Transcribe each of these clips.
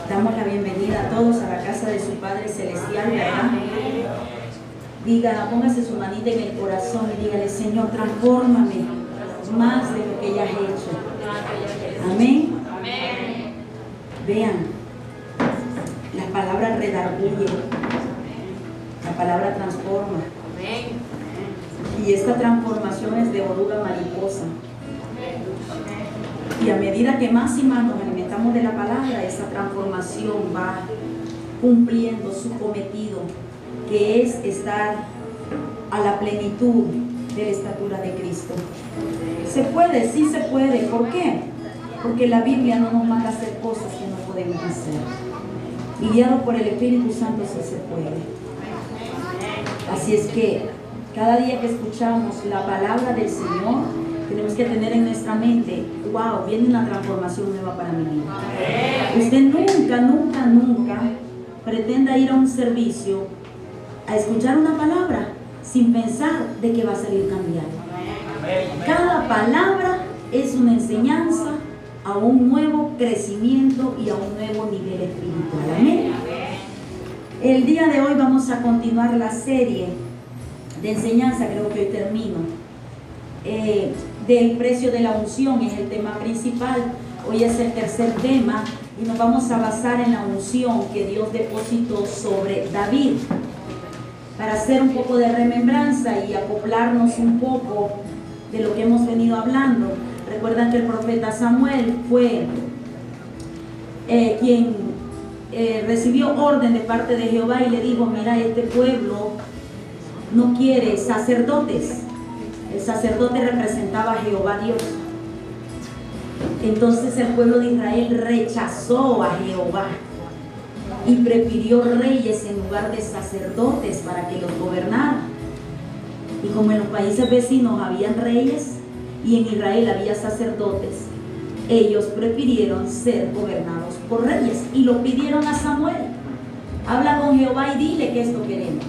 Damos la bienvenida a todos a la casa de su Padre Celestial, ¿verdad? Diga, póngase su manita en el corazón y dígale: Señor, transfórmame más de lo que ya has hecho. Amén. Vean, la palabra redarguye, la palabra transforma. Y esta transformación es de oruga mariposa. Y a medida que más y más nos alimentamos de la palabra, esta transformación va cumpliendo su cometido, que es estar a la plenitud de la estatura de Cristo. ¿Se puede? Sí se puede. ¿Por qué? Porque la Biblia no nos manda a hacer cosas que no podemos hacer. Y guiado por el Espíritu Santo sí se puede. Así es que cada día que escuchamos la palabra del Señor, tenemos que tener en nuestra mente: wow, viene una transformación nueva para mi vida. Usted nunca pretenda ir a un servicio a escuchar una palabra sin pensar de que va a salir cambiado. Cada palabra es una enseñanza a un nuevo crecimiento y a un nuevo nivel espiritual. Amén. El día de hoy vamos a continuar la serie de enseñanza, creo que hoy termino, del precio de la unción. Es el tema principal. Hoy es el tercer tema y nos vamos a basar en la unción que Dios depositó sobre David, para hacer un poco de remembranza y acoplarnos un poco de lo que hemos venido hablando. Recuerdan que el profeta Samuel fue quien recibió orden de parte de Jehová y le dijo: mira, este pueblo no quiere sacerdotes. El sacerdote representaba a Jehová Dios. Entonces el pueblo de Israel rechazó a Jehová y prefirió reyes en lugar de sacerdotes para que los gobernaran. Y como en los países vecinos habían reyes y en Israel había sacerdotes, ellos prefirieron ser gobernados por reyes y lo pidieron a Samuel: habla con Jehová y dile que esto queremos.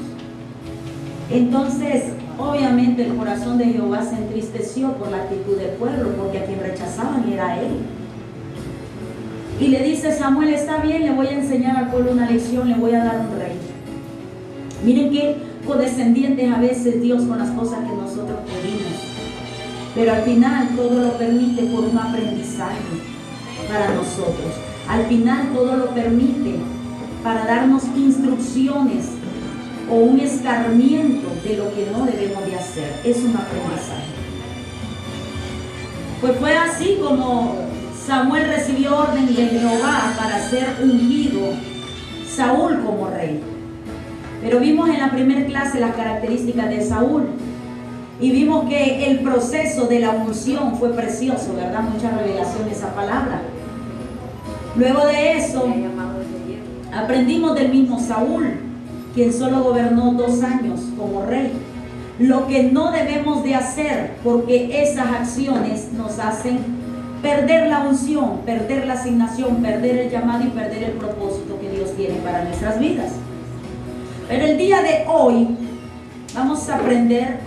Entonces, obviamente el corazón de Jehová se entristeció por la actitud del pueblo, porque a quien rechazaban era a él. Y le dice Samuel: está bien, le voy a enseñar al pueblo una lección, le voy a dar un rey. Miren qué condescendientes a veces Dios con las cosas que nosotros pedimos. Pero al final todo lo permite por un aprendizaje para nosotros. Al final todo lo permite para darnos instrucciones o un escarmiento de lo que no debemos de hacer. Es un aprendizaje. Pues fue así como Samuel recibió orden de Jehová para ser ungido Saúl como rey. Pero vimos en la primera clase las características de Saúl y vimos que el proceso de la unción fue precioso, ¿verdad? Mucha revelación de esa palabra. Luego de eso aprendimos del mismo Saúl, quien solo gobernó 2 años como rey. Lo que no debemos de hacer, porque esas acciones nos hacen perder la unción, perder la asignación, perder el llamado y perder el propósito que Dios tiene para nuestras vidas. Pero el día de hoy vamos a aprender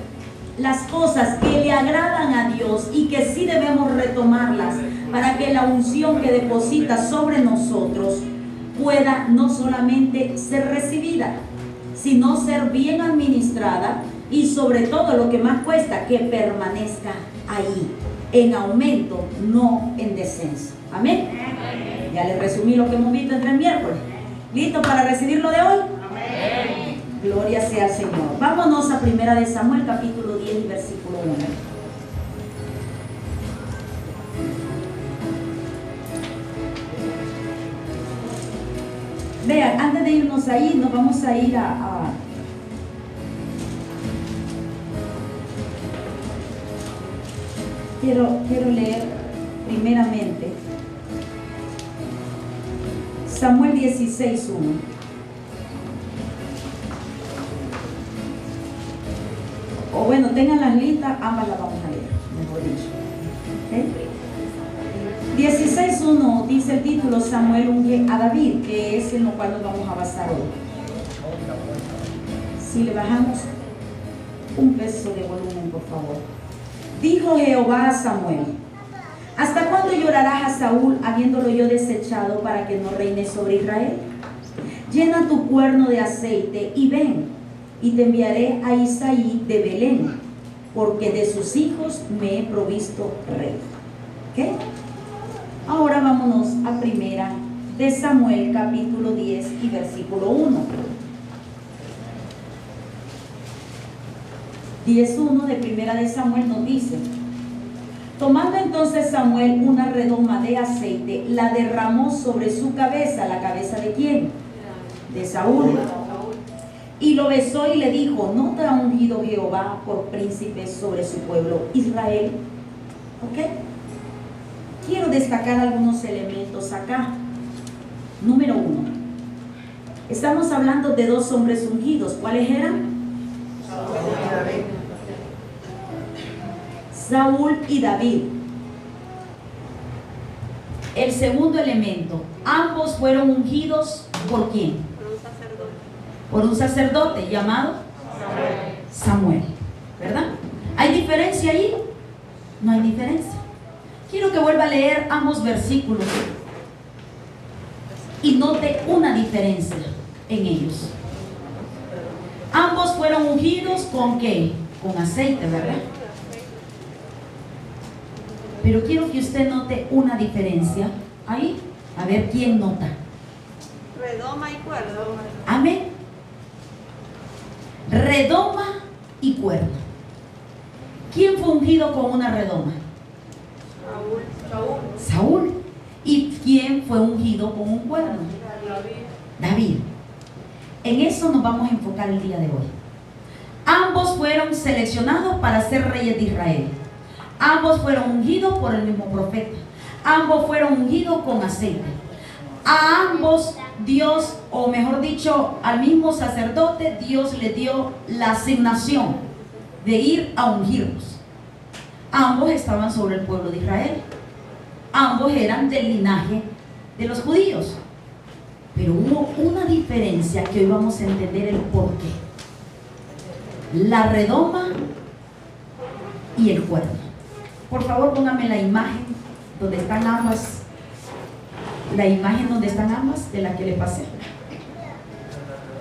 las cosas que le agradan a Dios y que sí debemos retomarlas para que la unción que deposita sobre nosotros pueda no solamente ser recibida, sino ser bien administrada y sobre todo lo que más cuesta, que permanezca ahí, en aumento, no en descenso. Amén. Ya les resumí lo que hemos visto entre el miércoles. ¿Listo para recibir lo de hoy? Amén. Gloria sea al Señor. Vámonos a 1 Samuel capítulo 10 y versículo 1. Vean, antes de irnos ahí, nos vamos a ir Quiero leer primeramente Samuel 16:1. O bueno, tengan las listas, ambas las vamos a leer, mejor dicho. 16:1 dice el título: Samuel unge a David, que es en lo cual nos vamos a basar hoy. Si le bajamos un peso de volumen, por favor. Dijo Jehová a Samuel: ¿Hasta cuándo llorarás a Saúl, habiéndolo yo desechado, para que no reine sobre Israel? Llena tu cuerno de aceite y ven, y te enviaré a Isaí de Belén, porque de sus hijos me he provisto rey. ¿Ok? Ahora vámonos a primera de Samuel, capítulo 10 y versículo 1. 10:1 de primera de Samuel nos dice: tomando entonces Samuel una redoma de aceite, la derramó sobre su cabeza. ¿La cabeza de quién? De Saúl. Y lo besó y le dijo: ¿no te ha ungido Jehová por príncipe sobre su pueblo Israel? ¿Ok? Quiero destacar algunos elementos acá. Número 1. Estamos hablando de dos hombres ungidos. ¿Cuáles eran? Saúl y David. El segundo elemento, ambos fueron ungidos ¿por quién? Por un sacerdote. Por un sacerdote llamado Samuel, ¿verdad? ¿Hay diferencia ahí? No hay diferencia. Quiero que vuelva a leer ambos versículos y note una diferencia en ellos. Ambos fueron ungidos ¿con qué? Con aceite, ¿verdad? Pero quiero que usted note una diferencia ahí. A ver quién nota. Redoma y cuerda. Amén. Redoma y cuerda. ¿Quién fue ungido con una redoma? Saúl. ¿Y quién fue ungido con un cuerno? David. En eso nos vamos a enfocar el día de hoy. Ambos fueron seleccionados para ser reyes de Israel. Ambos fueron ungidos por el mismo profeta. Ambos fueron ungidos con aceite. A ambos Dios, o mejor dicho, al mismo sacerdote, Dios le dio la asignación de ir a ungirlos. Ambos estaban sobre el pueblo de Israel. Ambos eran del linaje de los judíos. Pero hubo una diferencia que hoy vamos a entender el porqué. La redoma y el cuerno. Por favor, póngame la imagen donde están ambas. La imagen donde están ambas, de la que le pasé.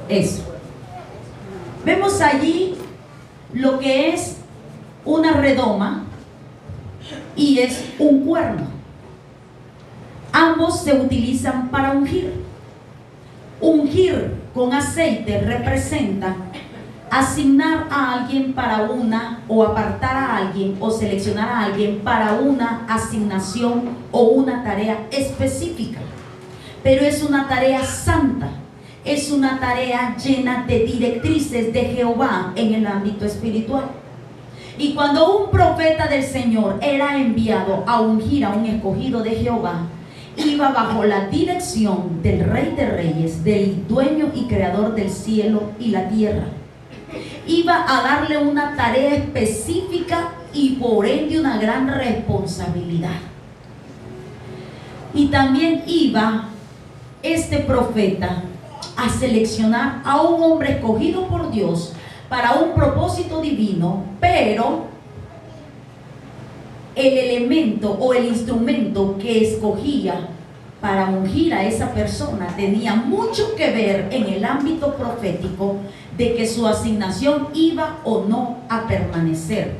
Eso. Vemos allí lo que es una redoma y es un cuerno. Ambos se utilizan para ungir. Ungir con aceite representa asignar a alguien para una, o apartar a alguien, o seleccionar a alguien para una asignación o una tarea específica. Pero es una tarea santa, es una tarea llena de directrices de Jehová en el ámbito espiritual. Y cuando un profeta del Señor era enviado a ungir a un escogido de Jehová, iba bajo la dirección del Rey de Reyes, del dueño y creador del cielo y la tierra. Iba a darle una tarea específica y por ende una gran responsabilidad. Y también iba este profeta a seleccionar a un hombre escogido por Dios para un propósito divino, pero el elemento o el instrumento que escogía para ungir a esa persona tenía mucho que ver en el ámbito profético de que su asignación iba o no a permanecer,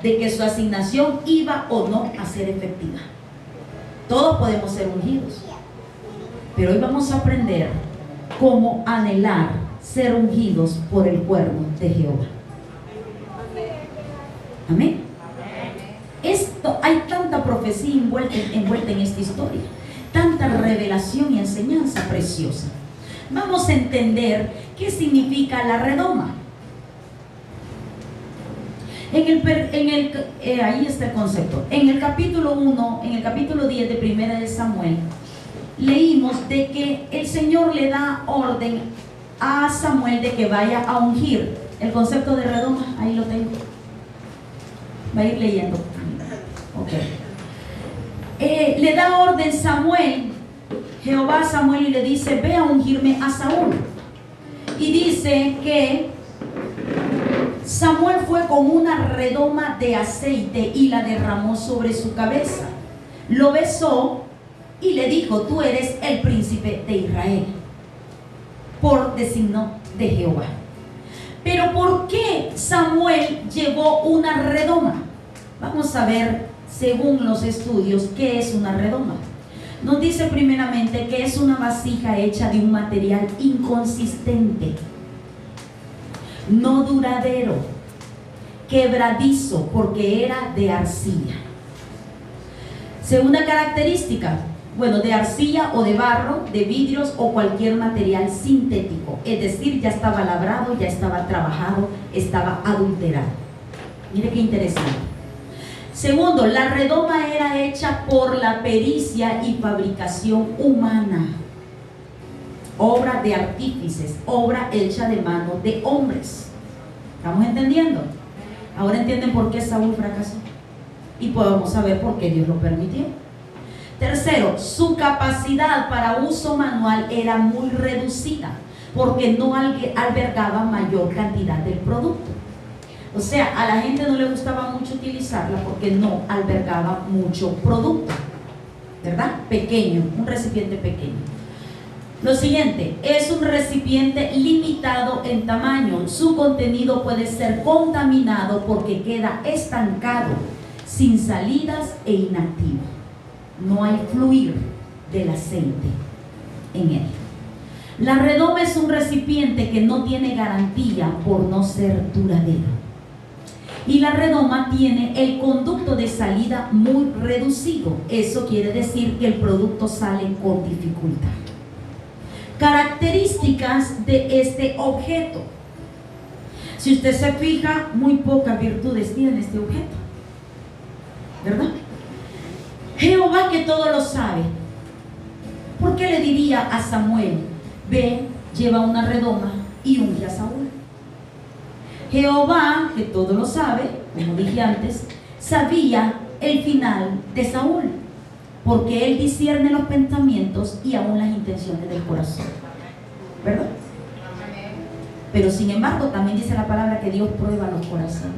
de que su asignación iba o no a ser efectiva. Todos podemos ser ungidos, pero hoy vamos a aprender cómo anhelar ser ungidos por el cuerno de Jehová. Amén. Hay tanta profecía envuelta en esta historia, tanta revelación y enseñanza preciosa. Vamos a entender qué significa la redoma. Ahí está el concepto. En el capítulo 1, en el capítulo 10 de Primera de Samuel, leímos de que el Señor le da orden a Samuel de que vaya a ungir. El concepto de redoma, ahí lo tengo. Va a ir leyendo. Okay. Le da orden Jehová a Samuel, y le dice: ve a ungirme a Saúl. Y dice que Samuel fue con una redoma de aceite y la derramó sobre su cabeza. lo besó y le dijo: tú eres el príncipe de Israel, por designo de Jehová. Pero ¿por qué Samuel llevó una redoma? Vamos a ver, según los estudios, qué es una redoma. Nos dice primeramente que es una vasija hecha de un material inconsistente, no duradero, quebradizo, porque era de arcilla. Segunda característica, bueno, de arcilla o de barro, de vidrios o cualquier material sintético, es decir, ya estaba labrado, ya estaba trabajado, estaba adulterado. Mire qué interesante. Segundo, la redoma era hecha por la pericia y fabricación humana, obra de artífices, obra hecha de mano de hombres. ¿Estamos entendiendo? Ahora entienden por qué Saúl fracasó y podemos saber por qué Dios lo permitió. Tercero, su capacidad para uso manual era muy reducida porque no albergaba mayor cantidad del producto. O sea, a la gente no le gustaba mucho utilizarla porque no albergaba mucho producto, ¿verdad? Pequeño, un recipiente pequeño. Lo siguiente, es un recipiente limitado en tamaño. Su contenido puede ser contaminado porque queda estancado, sin salidas e inactivo. No hay fluir del aceite en él. La redoma es un recipiente que no tiene garantía por no ser duradero. Y la redoma tiene el conducto de salida muy reducido. Eso quiere decir que el producto sale con dificultad. Características de este objeto. Si usted se fija, muy pocas virtudes tiene este objeto, ¿verdad? Jehová, que todo lo sabe, ¿por qué le diría a Samuel: ve, lleva una redoma y unge a Saúl? Jehová, que todo lo sabe, como dije antes, sabía el final de Saúl, porque él discierne los pensamientos y aún las intenciones del corazón, ¿verdad? Pero sin embargo también dice la palabra que Dios prueba los corazones.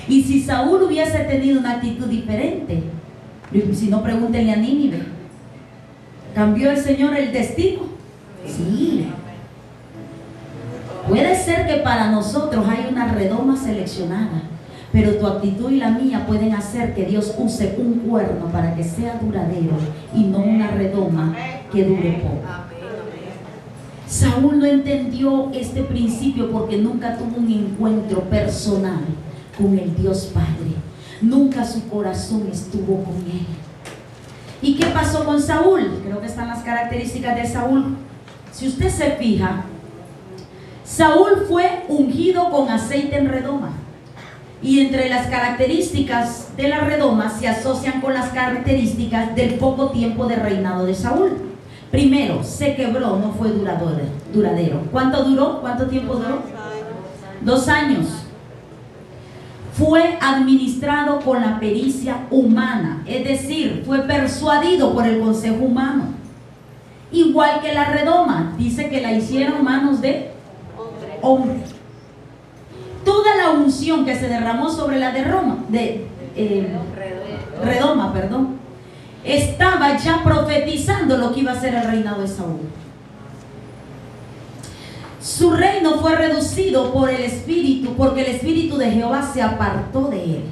Y si Saúl hubiese tenido una actitud diferente, si no, pregúntenle a Nínive, ¿cambió el Señor el destino? Sí. Puede ser que para nosotros hay una redoma seleccionada, pero tu actitud y la mía pueden hacer que Dios use un cuerno para que sea duradero y no una redoma que dure poco. Saúl no entendió este principio porque nunca tuvo un encuentro personal con el Dios Padre. Nunca su corazón estuvo con él. ¿Y qué pasó con Saúl? Creo que están las características de Saúl. Si usted se fija, Saúl fue ungido con aceite en redoma. Y entre las características de la redoma se asocian con las características del poco tiempo de reinado de Saúl. Primero, se quebró, no fue duradero. ¿Cuánto duró? ¿Cuánto tiempo duró? 2 años. Fue administrado con la pericia humana, es decir, fue persuadido por el consejo humano. Igual que la redoma, dice que la hicieron manos de hombre. Toda la unción que se derramó sobre la redoma, estaba ya profetizando lo que iba a ser el reinado de Saúl. Su reino fue reducido por el espíritu, porque el espíritu de Jehová se apartó de él.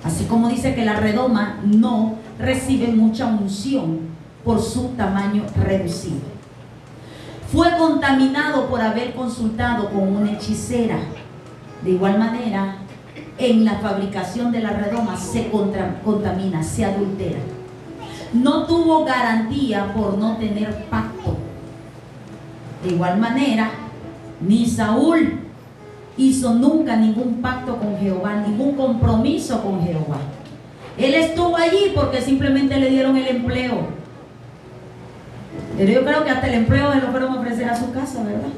Así como dice que la redoma no recibe mucha unción por su tamaño reducido. Fue contaminado por haber consultado con una hechicera. De igual manera, en la fabricación de la redoma se contamina, se adultera. No tuvo garantía por no tener pacto. De igual manera, ni Saúl hizo nunca ningún pacto con Jehová, ningún compromiso con Jehová. Él estuvo allí porque simplemente le dieron el empleo. Pero yo creo que hasta el empleo se lo fueron a ofrecer a su casa, ¿verdad?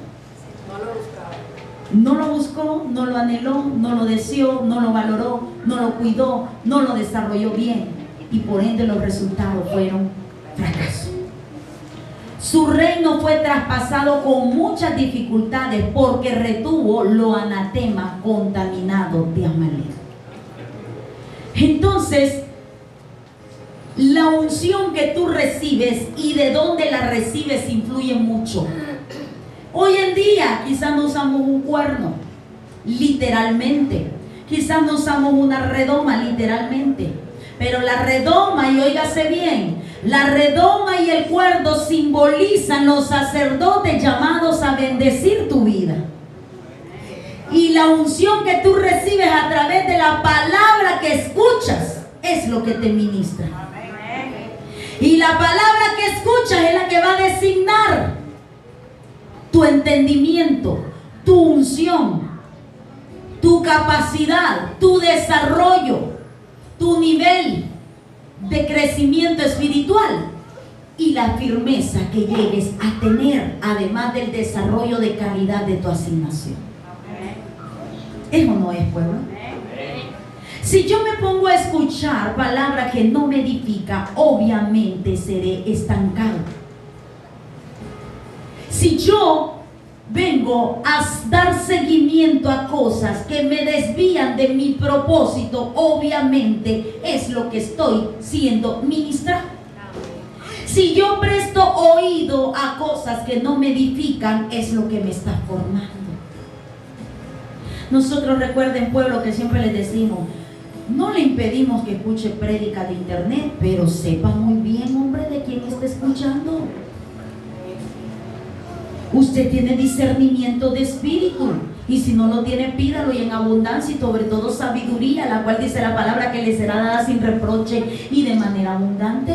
No lo buscó, no lo anheló, no lo deseó, no lo valoró, no lo cuidó, no lo desarrolló bien. Y por ende los resultados fueron fracaso. Su reino fue traspasado con muchas dificultades porque retuvo lo anatema contaminado de Amalek. Entonces, La unción que tú recibes y de dónde la recibes influye mucho. Hoy en día quizás no usamos un cuerno, literalmente. Quizás no usamos una redoma, literalmente. Pero la redoma, y óigase bien, la redoma y el cuerno simbolizan los sacerdotes llamados a bendecir tu vida. Y la unción que tú recibes a través de la palabra que escuchas es lo que te ministra. Y la palabra que escuchas es la que va a designar tu entendimiento, tu unción, tu capacidad, tu desarrollo, tu nivel de crecimiento espiritual y la firmeza que llegues a tener, además del desarrollo de calidad de tu asignación. ¿Eso no es, pueblo? Si yo me pongo a escuchar palabra que no me edifica, obviamente seré estancado. Si yo vengo a dar seguimiento a cosas que me desvían de mi propósito, obviamente es lo que estoy siendo ministrado. Si yo presto oído a cosas que no me edifican, es lo que me está formando. Nosotros, recuerden, pueblo, que siempre les decimos, no le impedimos que escuche prédica de internet, pero sepa muy bien, hombre, de quién está escuchando. Usted tiene discernimiento de espíritu, y si no lo tiene, pídalo, y en abundancia, y sobre todo sabiduría, la cual dice la palabra que le será dada sin reproche y de manera abundante,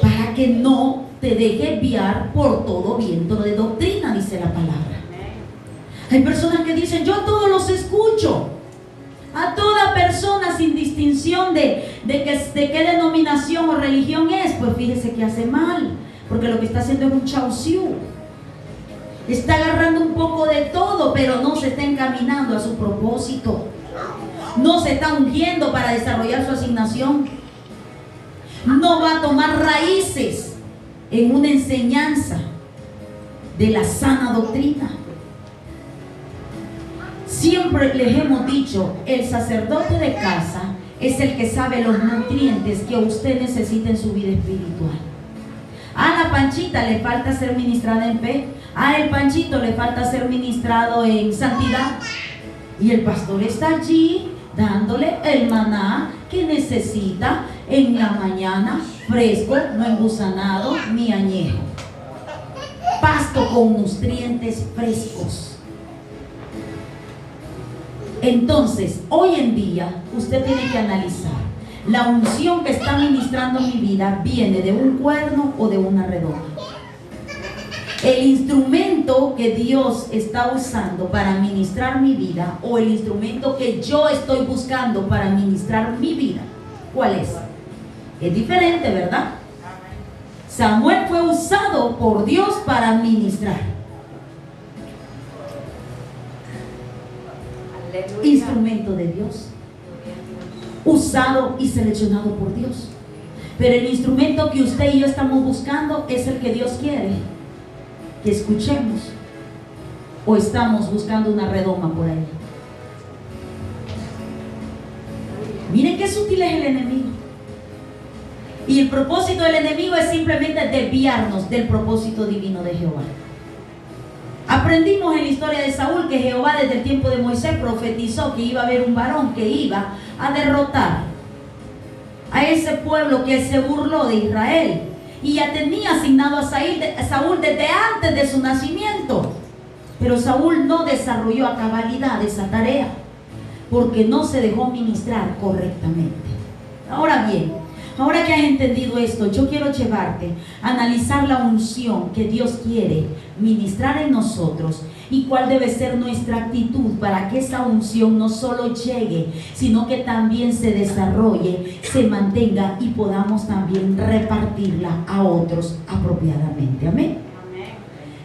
para que no te deje guiar por todo viento de doctrina, dice la palabra. Hay personas que dicen, yo a todos los escucho, a toda persona sin distinción de qué denominación o religión es. Pues fíjese que hace mal, porque lo que está haciendo es un chauciú. Está agarrando un poco de todo, pero no se está encaminando a su propósito. No se está ungiendo para desarrollar su asignación. No va a tomar raíces en una enseñanza de la sana doctrina. Siempre les hemos dicho, el sacerdote de casa es el que sabe los nutrientes que usted necesita en su vida espiritual. A la Panchita le falta ser ministrada en fe. A el Panchito le falta ser ministrado en santidad. Y el pastor está allí dándole el maná que necesita en la mañana, fresco, no engusanado ni añejo. Pasto con nutrientes frescos. Entonces, hoy en día, usted tiene que analizar, la unción que está ministrando mi vida viene de un cuerno o de una redoma. El instrumento que Dios está usando para ministrar mi vida, o el instrumento que yo estoy buscando para ministrar mi vida, ¿cuál es? Es diferente, ¿verdad? Samuel fue usado por Dios para ministrar. Instrumento de Dios, usado y seleccionado por Dios. Pero el instrumento que usted y yo estamos buscando es el que Dios quiere que escuchemos, o estamos buscando una redoma por ahí. Miren qué sutil es el enemigo. Y el propósito del enemigo es simplemente desviarnos del propósito divino de Jehová. Aprendimos en la historia de Saúl que Jehová desde el tiempo de Moisés profetizó que iba a haber un varón que iba a derrotar a ese pueblo que se burló de Israel, y ya tenía asignado a Saúl desde antes de su nacimiento. Pero Saúl no desarrolló a cabalidad esa tarea porque no se dejó ministrar correctamente. Ahora bien, ahora que has entendido esto, yo quiero llevarte a analizar la unción que Dios quiere ministrar en nosotros y cuál debe ser nuestra actitud para que esa unción no solo llegue, sino que también se desarrolle, se mantenga y podamos también repartirla a otros apropiadamente. Amén.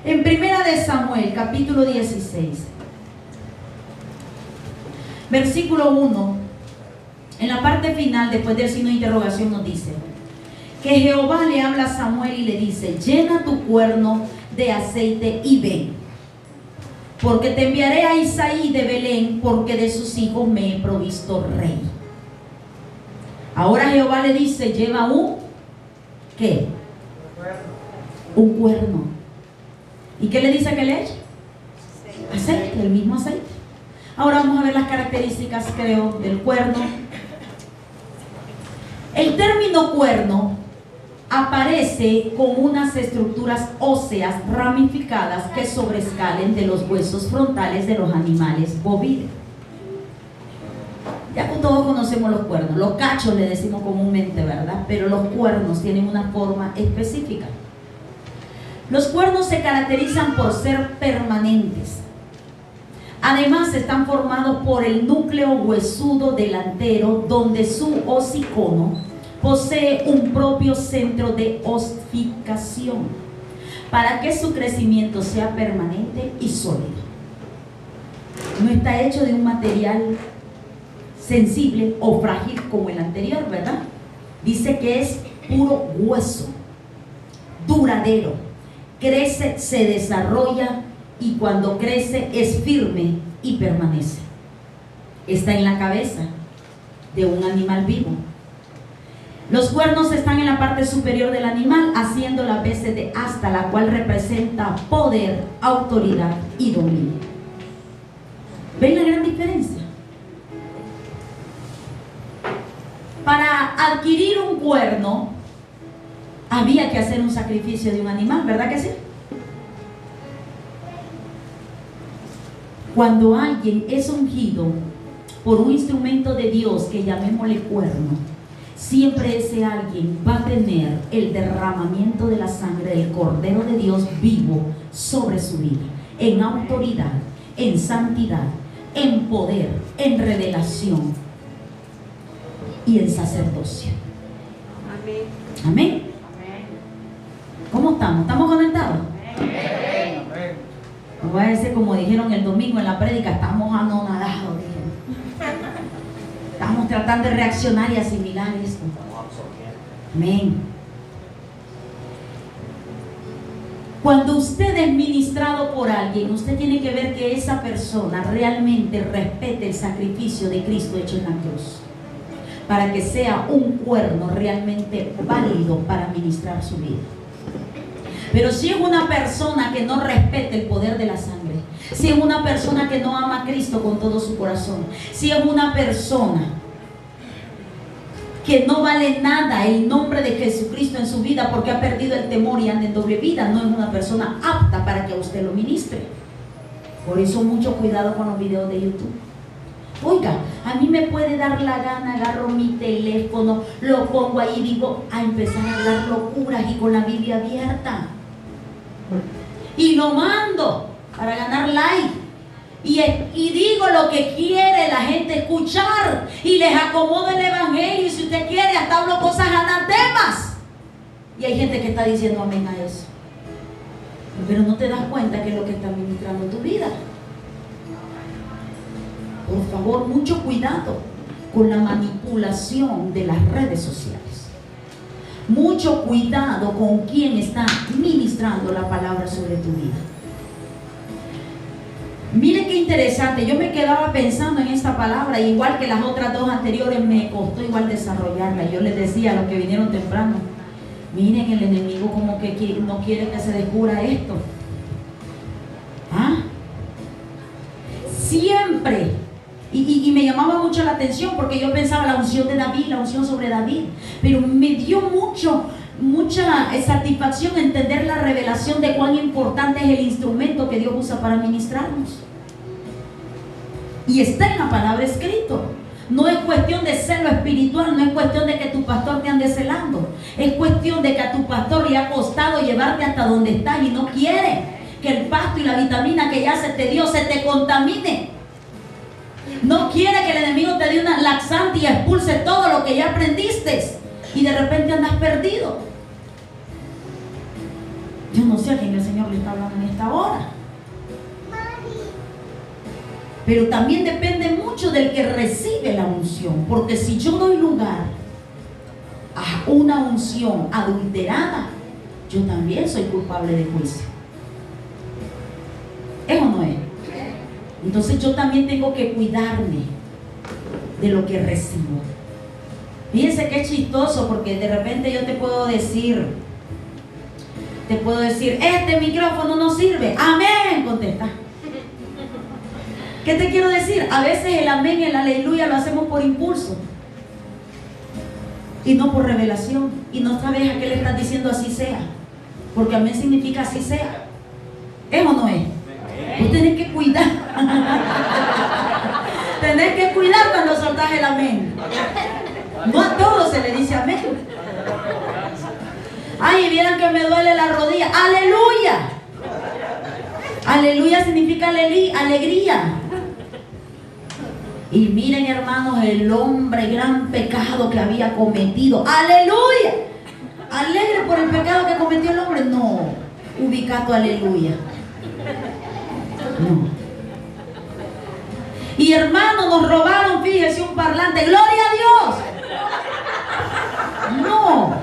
En Primera de Samuel, capítulo 16, versículo 1, en la parte final, después del signo de interrogación, nos dice que Jehová le habla a Samuel y le dice: llena tu cuerno de aceite y ven, porque te enviaré a Isaí de Belén, porque de sus hijos me he provisto rey. Ahora Jehová le dice, lleva un, ¿qué? Un cuerno. ¿Y qué le dice que le eche? Aceite, el mismo aceite. Ahora vamos a ver las características, creo, del cuerno. El término cuerno aparece con unas estructuras óseas ramificadas que sobresalen de los huesos frontales de los animales bovinos. Ya que todos conocemos los cuernos, los cachos le decimos comúnmente, ¿verdad? Pero los cuernos tienen una forma específica. Los cuernos se caracterizan por ser permanentes. Además están formados por el núcleo huesudo delantero, donde su hocicono posee un propio centro de ossificación para que su crecimiento sea permanente y sólido. No está hecho de un material sensible o frágil como el anterior, ¿verdad? Dice que es puro hueso, duradero, crece, se desarrolla y cuando crece es firme y permanece. Está en la cabeza de un animal vivo. Los cuernos están en la parte superior del animal, haciendo las veces de asta, la cual representa poder, autoridad y dominio. ¿Ven la gran diferencia? Para adquirir un cuerno había que hacer un sacrificio de un animal, ¿verdad que sí? Cuando alguien es ungido por un instrumento de Dios que llamémosle cuerno, siempre ese alguien va a tener el derramamiento de la sangre del Cordero de Dios vivo sobre su vida, en autoridad, en santidad, en poder, en revelación y en sacerdocio. Amén. Amén. ¿Cómo estamos? ¿Estamos conectados? Amén. No voy a decir como dijeron el domingo en la prédica, estamos anonadados. Estamos tratando de reaccionar y asimilar esto. Amén. Cuando usted es ministrado por alguien, usted tiene que ver que esa persona realmente respete el sacrificio de Cristo hecho en la cruz, para que sea un cuerno realmente válido para ministrar su vida. Pero si es una persona que no respeta el poder de la sangre, si es una persona que no ama a Cristo con todo su corazón, si es una persona que no vale nada el nombre de Jesucristo en su vida porque ha perdido el temor y anda en doble vida, no es una persona apta para que a usted lo ministre. Por eso mucho cuidado con los videos de YouTube. Oiga, a mí me puede dar la gana, agarro mi teléfono, lo pongo ahí y digo, a empezar a hablar locuras y con la Biblia abierta. Y lo mando para ganar like. Y digo lo que quiere la gente escuchar. Y les acomodo el evangelio. Y si usted quiere, hasta hablo cosas anatemas. Y hay gente que está diciendo amén a eso. Pero no te das cuenta que es lo que está ministrando tu vida. Por favor, mucho cuidado con la manipulación de las redes sociales. Mucho cuidado con quien está ministrando la palabra sobre tu vida. Mire qué interesante, yo me quedaba pensando en esta palabra, igual que las otras dos anteriores me costó igual desarrollarla. Yo les decía a los que vinieron temprano, miren, el enemigo como que no quiere que se descubra esto. ¿Ah? Siempre. Y me llamaba mucho la atención porque yo pensaba la unción de David, la unción sobre David, pero me dio mucha satisfacción entender la revelación de cuán importante es el instrumento que Dios usa para ministrarnos. Y está en la palabra escrito. No es cuestión de celo espiritual, no es cuestión de que tu pastor te ande celando. Es cuestión de que a tu pastor le ha costado llevarte hasta donde estás y no quiere que el pasto y la vitamina que ya se te dio se te contamine. No quiere que el enemigo te dé una laxante y expulse todo lo que ya aprendiste y de repente andas perdido. Yo no sé a quién el Señor le está hablando en esta hora. Pero también depende mucho del que recibe la unción, porque si yo doy lugar a una unción adulterada, yo también soy culpable de juicio. ¿Es o no es? Entonces yo también tengo que cuidarme de lo que recibo. Fíjense que es chistoso, porque de repente yo te puedo decir, este micrófono no sirve. Amén, contesta. ¿Qué te quiero decir? A veces el amén, el aleluya lo hacemos por impulso y no por revelación, y no sabes a qué le estás diciendo así sea, porque amén significa así sea. ¿Es o no es? Tú tenés que cuidar. Tenés que cuidar cuando soltás el amén. No a todos se le dice amén. Ay, vieran que me duele la rodilla. ¡Aleluya! Aleluya significa alegría. Y miren, hermanos, el hombre, gran pecado que había cometido. ¡Aleluya! ¿Alegre por el pecado que cometió el hombre? No. Ubica tu aleluya. No. Y hermanos, nos robaron, fíjese, un parlante. ¡Gloria a Dios! No.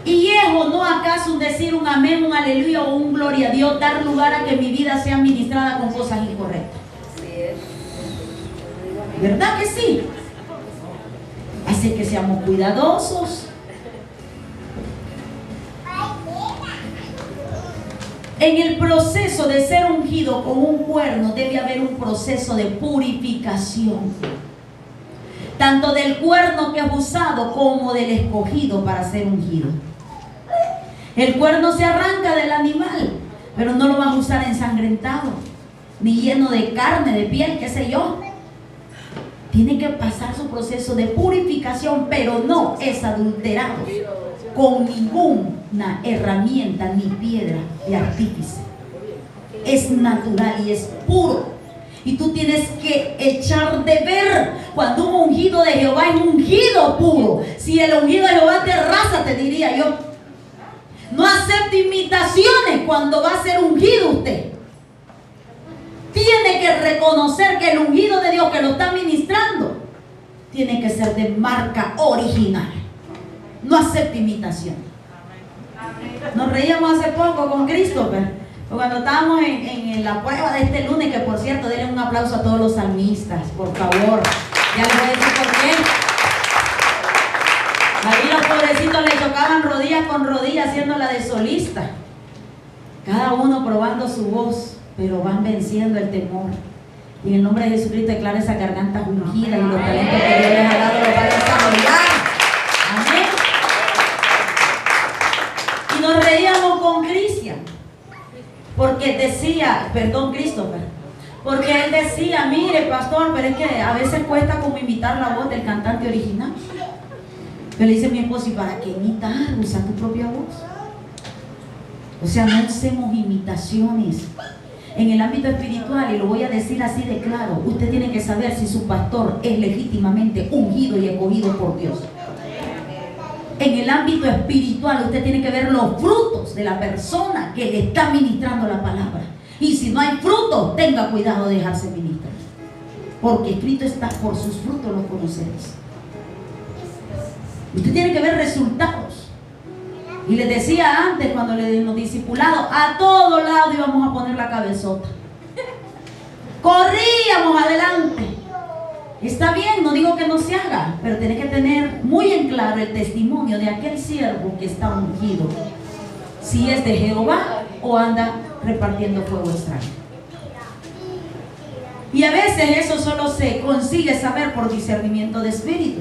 ¿Y es o no acaso un decir un amén, un aleluya o un gloria a Dios dar lugar a que mi vida sea ministrada con cosas incorrectas? ¿Verdad que sí? Así que seamos cuidadosos. En el proceso de ser ungido con un cuerno debe haber un proceso de purificación, tanto del cuerno que es usado como del escogido para ser ungido. El cuerno se arranca del animal, pero no lo vas a usar ensangrentado, ni lleno de carne, de piel, qué sé yo. Tiene que pasar su proceso de purificación, pero no es adulterado con ninguna herramienta ni piedra de artífice. Es natural y es puro. Y tú tienes que echar de ver cuando un ungido de Jehová es ungido puro. Si el ungido de Jehová te arrasa, te diría yo. No acepte imitaciones cuando va a ser ungido usted. Tiene que reconocer que el ungido de Dios que lo está ministrando tiene que ser de marca original. No acepte imitación. Nos reíamos hace poco con Christopher, cuando estábamos en la prueba de este lunes, que por cierto, denle un aplauso a todos los salmistas, por favor. Ya les voy a decir por qué. Ahí los pobrecitos le tocaban rodilla con rodilla haciéndola de solista. Cada uno probando su voz, pero van venciendo el temor. Y en el nombre de Jesucristo declara esa garganta ungida y los talentos que Dios les ha dado los va a desarrollar. Amén. Y nos reíamos con Cristian, porque decía, perdón, Christopher, porque él decía, mire pastor, pero es que a veces cuesta como imitar la voz del cantante original. Pero le dice mi esposo, ¿y para qué imitar? Usa tu propia voz. O sea, no hacemos imitaciones. En el ámbito espiritual, y lo voy a decir así de claro, usted tiene que saber si su pastor es legítimamente ungido y escogido por Dios. En el ámbito espiritual, usted tiene que ver los frutos de la persona que le está ministrando la palabra. Y si no hay frutos, tenga cuidado de dejarse ministrar. Porque escrito está, por sus frutos los conoceréis. Usted tiene que ver resultados. Y les decía antes, cuando nos discipulados, a todo lado íbamos a poner la cabezota. Corríamos adelante. Está bien, no digo que no se haga, pero tiene que tener muy en claro el testimonio de aquel siervo que está ungido. Si es de Jehová o anda repartiendo fuego extraño. Y a veces eso solo se consigue saber por discernimiento de espíritu.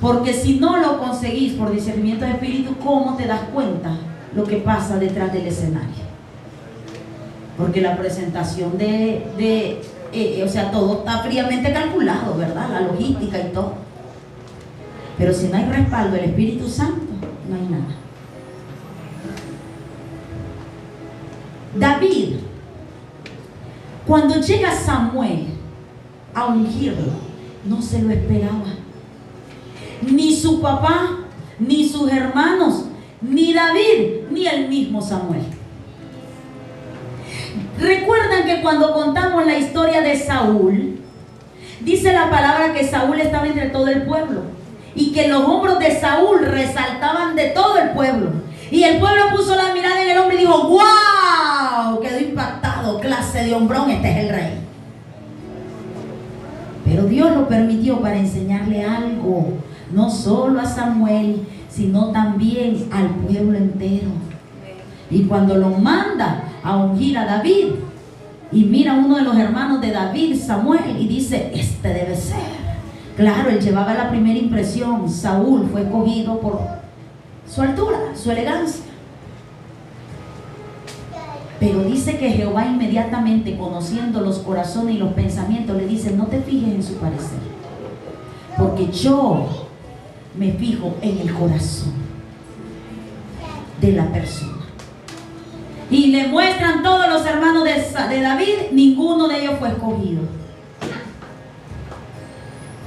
Porque si no lo conseguís por discernimiento de espíritu, ¿cómo te das cuenta lo que pasa detrás del escenario? Porque la presentación o sea, todo está fríamente calculado, ¿verdad? La logística y todo. Pero si no hay respaldo del Espíritu Santo, no hay nada. David, cuando llega Samuel a ungirlo, no se lo esperaba. Ni su papá, ni sus hermanos, ni David, ni el mismo Samuel. Recuerdan que cuando contamos la historia de Saúl, dice la palabra que Saúl estaba entre todo el pueblo y que los hombros de Saúl resaltaban de todo el pueblo. Y el pueblo puso la mirada en el hombre y dijo, ¡wow! Quedó impactado, clase de hombrón, este es el rey. Pero Dios lo lo permitió para enseñarle algo, no solo a Samuel, sino también al pueblo entero. Y cuando lo manda a ungir a David, y mira uno de los hermanos de David, Samuel, y dice, este debe ser. Claro, él llevaba la primera impresión. Saúl fue escogido por su altura, su elegancia. Pero dice que Jehová inmediatamente, conociendo los corazones y los pensamientos, le dice, no te fijes en su parecer, porque yo me fijo en el corazón de la persona. Y le muestran todos los hermanos de David, ninguno de ellos fue escogido.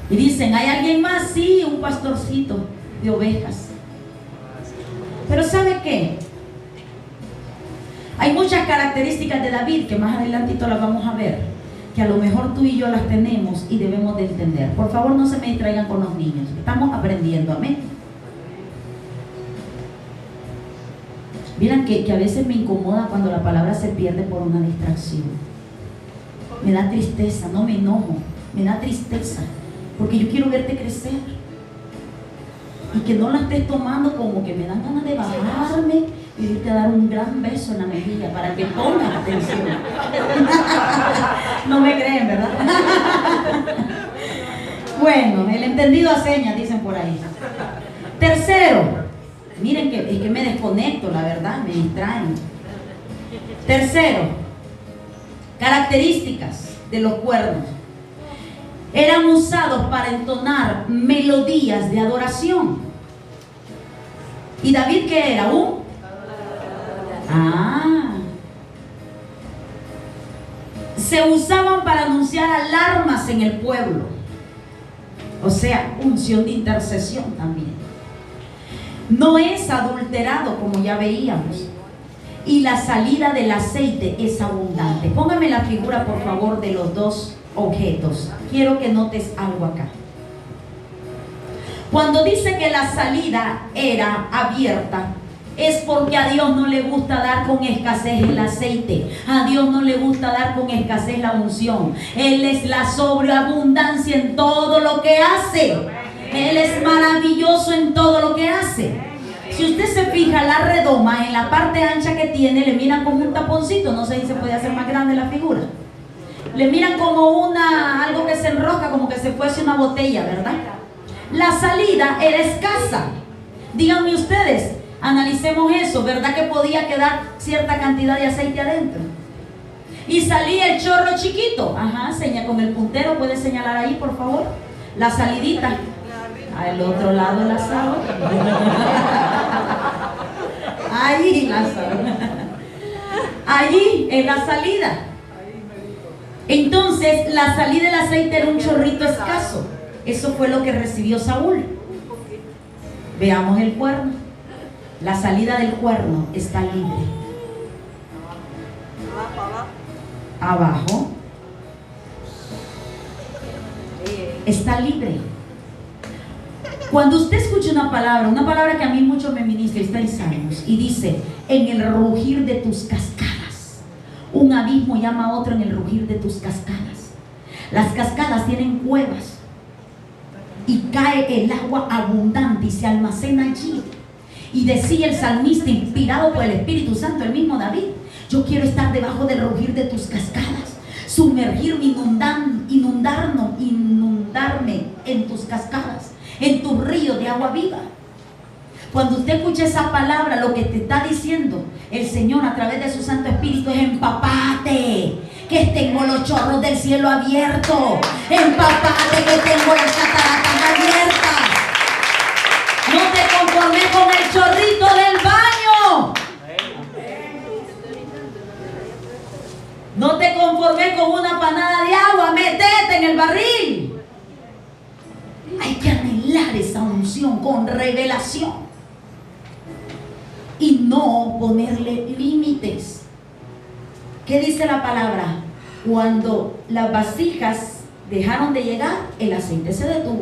Y dicen, ¿hay alguien más? Sí, un pastorcito de ovejas. Pero ¿sabe qué? Hay muchas características de David que más adelantito las vamos a ver, que a lo mejor tú y yo las tenemos y debemos de entender. Por favor, no se me distraigan con los niños, estamos aprendiendo, amén. Miren que a veces me incomoda cuando la palabra se pierde por una distracción. Me da tristeza, no me enojo, me da tristeza, porque yo quiero verte crecer. Y que no la estés tomando como que me dan ganas de bajarme y irte a dar un gran beso en la mejilla para que pongas atención. No me creen, ¿verdad? Bueno, el entendido a señas, dicen por ahí. Tercero, miren que es que me desconecto, la verdad, me distraen. Tercero, características de los cuernos. Eran usados para entonar melodías de adoración. ¿Y David qué era? Se usaban para anunciar alarmas en el pueblo. O sea, unción de intercesión también. No es adulterado, como ya veíamos. Y la salida del aceite es abundante. Póngame la figura, por favor, de los dos objetos. Quiero que notes algo acá. Cuando dice que la salida era abierta, es porque a Dios no le gusta dar con escasez el aceite. A Dios no le gusta dar con escasez la unción. Él es la sobreabundancia en todo lo que hace. Él es maravilloso en todo lo que hace. Si usted se fija, la redoma en la parte ancha que tiene, le miran como un taponcito. No sé si se puede hacer más grande la figura. Le miran como algo que se enrosca, como que se fuese una botella, ¿verdad? La salida era escasa. Díganme ustedes, analicemos eso, ¿verdad que podía quedar cierta cantidad de aceite adentro? Y salía el chorro chiquito. Ajá, señala con el puntero, puede señalar ahí, por favor. La salidita. Al otro lado del asador. Ahí la salida. Allí en la salida. Entonces, la salida del aceite era un chorrito escaso. Eso fue lo que recibió Saúl. Veamos el cuerno. La salida del cuerno está libre. Abajo. Está libre. Cuando usted escucha una palabra que a mí mucho me ministra, está en Salmos, y dice, en el rugir de tus cascadas. Un abismo llama a otro en el rugir de tus cascadas. Las cascadas tienen cuevas y cae el agua abundante y se almacena allí. Y decía el salmista, inspirado por el Espíritu Santo, el mismo David, yo quiero estar debajo del rugir de tus cascadas, sumergirme, inundarme en tus cascadas, en tu río de agua viva. Cuando usted escucha esa palabra, lo que te está diciendo el Señor a través de su Santo Espíritu es: empapate, que tengo los chorros del cielo abiertos, empapate, que tengo las cataratas abiertas. No te conformes con el chorrito del baño. No te conformes con una panada de agua, métete en el barril. Hay que anhelar esa unción con revelación y no ponerle límites. ¿Qué dice la palabra? Cuando las vasijas dejaron de llegar, el aceite se detuvo.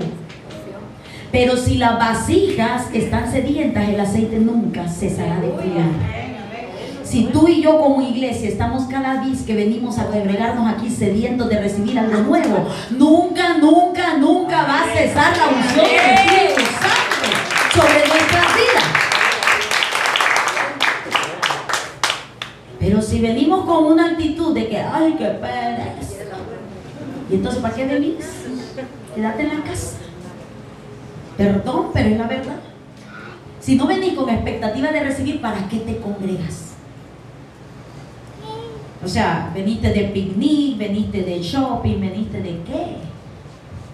Pero si las vasijas están sedientas, el aceite nunca cesará de fluir. Si tú y yo como iglesia estamos cada vez que venimos a congregarnos aquí sedientos de recibir algo nuevo, nunca, nunca, nunca va a cesar la unción del Espíritu Santo sobre nuestras vidas. Pero si venimos con una actitud de que, ay, qué pereza, y entonces, ¿para qué venís? Quédate en la casa. Perdón, pero es la verdad. Si no venís con expectativa de recibir, ¿para qué te congregas? O sea, veniste de picnic, veniste de shopping, veniste de qué.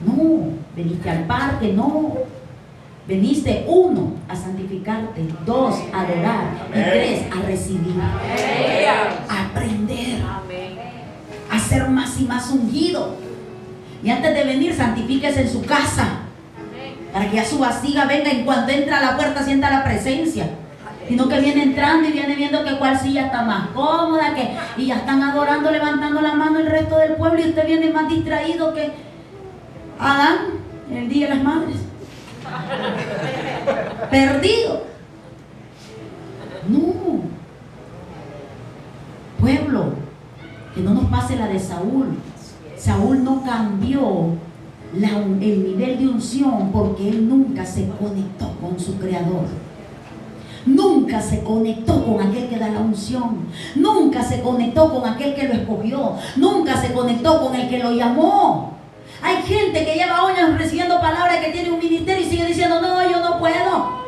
No, veniste al parque, no. Veniste, 1, a santificarte, 2, a adorar, y 3, a recibir, a aprender, a ser más y más ungido. Y antes de venir, santifíquese en su casa, para que ya su vasija venga, en cuanto entra a la puerta sienta la presencia. Sino que viene entrando y viene viendo que cuál silla está más cómoda, y ya están adorando, levantando la mano el resto del pueblo, y usted viene más distraído que Adán en el Día de las Madres. Perdido. No. Pueblo, que no nos pase la de Saúl. Saúl no cambió el nivel de unción porque él nunca se conectó con su creador. Nunca se conectó con aquel que da la unción. Nunca se conectó con aquel que lo escogió. Nunca se conectó con el que lo llamó. Hay gente que lleva años recibiendo palabras, que tiene un ministerio y sigue diciendo, no, yo no puedo.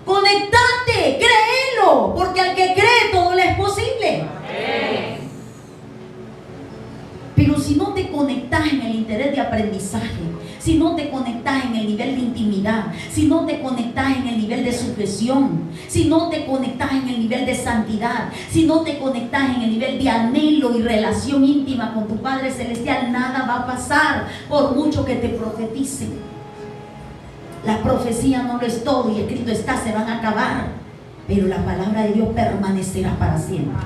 Conectate, créelo, porque al que cree todo le es posible. Amén. Pero si no te conectas en el interés de aprendizaje, si no te conectas en el nivel de intimidad, si no te conectas en el nivel de sujeción, si no te conectas en el nivel de santidad, si no te conectas en el nivel de anhelo y relación íntima con tu Padre Celestial, nada va a pasar por mucho que te profeticen. La profecía no lo es todo y escrito está, se van a acabar, pero la palabra de Dios permanecerá para siempre.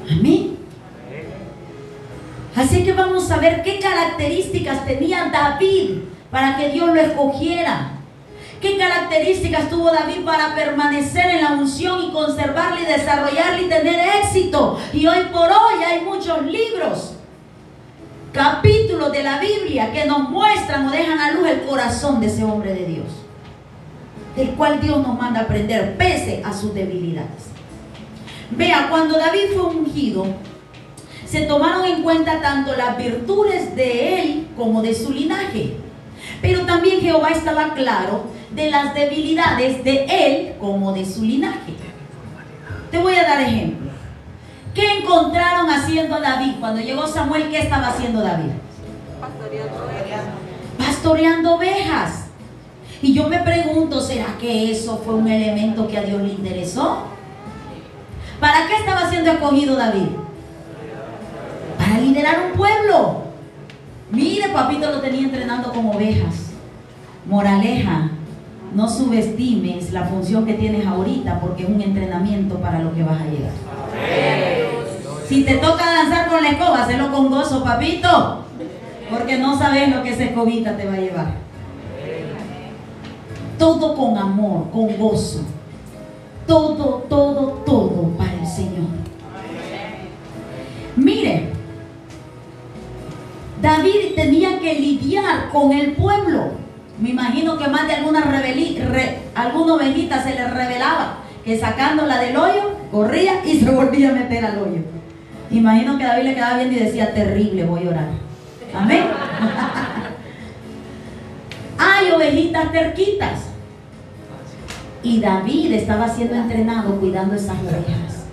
Amén. Así que vamos a ver qué características tenía David para que Dios lo escogiera. ¿Qué características tuvo David para permanecer en la unción y conservarla y desarrollarla y tener éxito? Y hoy por hoy hay muchos libros, capítulos de la Biblia que nos muestran o dejan a luz el corazón de ese hombre de Dios, del cual Dios nos manda a aprender pese a sus debilidades. Vea, cuando David fue ungido, se tomaron en cuenta tanto las virtudes de él como de su linaje. Pero también Jehová estaba claro de las debilidades de él como de su linaje. Te voy a dar ejemplo. ¿Qué encontraron haciendo a David? Cuando llegó Samuel, ¿qué estaba haciendo David? Pastoreando ovejas. Y yo me pregunto, ¿será que eso fue un elemento que a Dios le interesó? ¿Para qué estaba siendo escogido David? Para liderar un pueblo. Mire, papito lo tenía entrenando como ovejas. Moraleja, no subestimes la función que tienes ahorita, porque es un entrenamiento para lo que vas a llegar. Si te toca danzar con la escoba, hazlo con gozo, papito, porque no sabes lo que esa escobita te va a llevar. Todo con amor, con gozo. Todo, todo, todo para el Señor. Mire, David tenía que lidiar con el pueblo. Me imagino que más de alguna ovejita se le revelaba, que sacándola del hoyo, corría y se volvía a meter al hoyo. Imagino que David le quedaba viendo y decía, terrible, voy a orar. Amén. Hay ovejitas terquitas. Y David estaba siendo entrenado cuidando esas ovejas.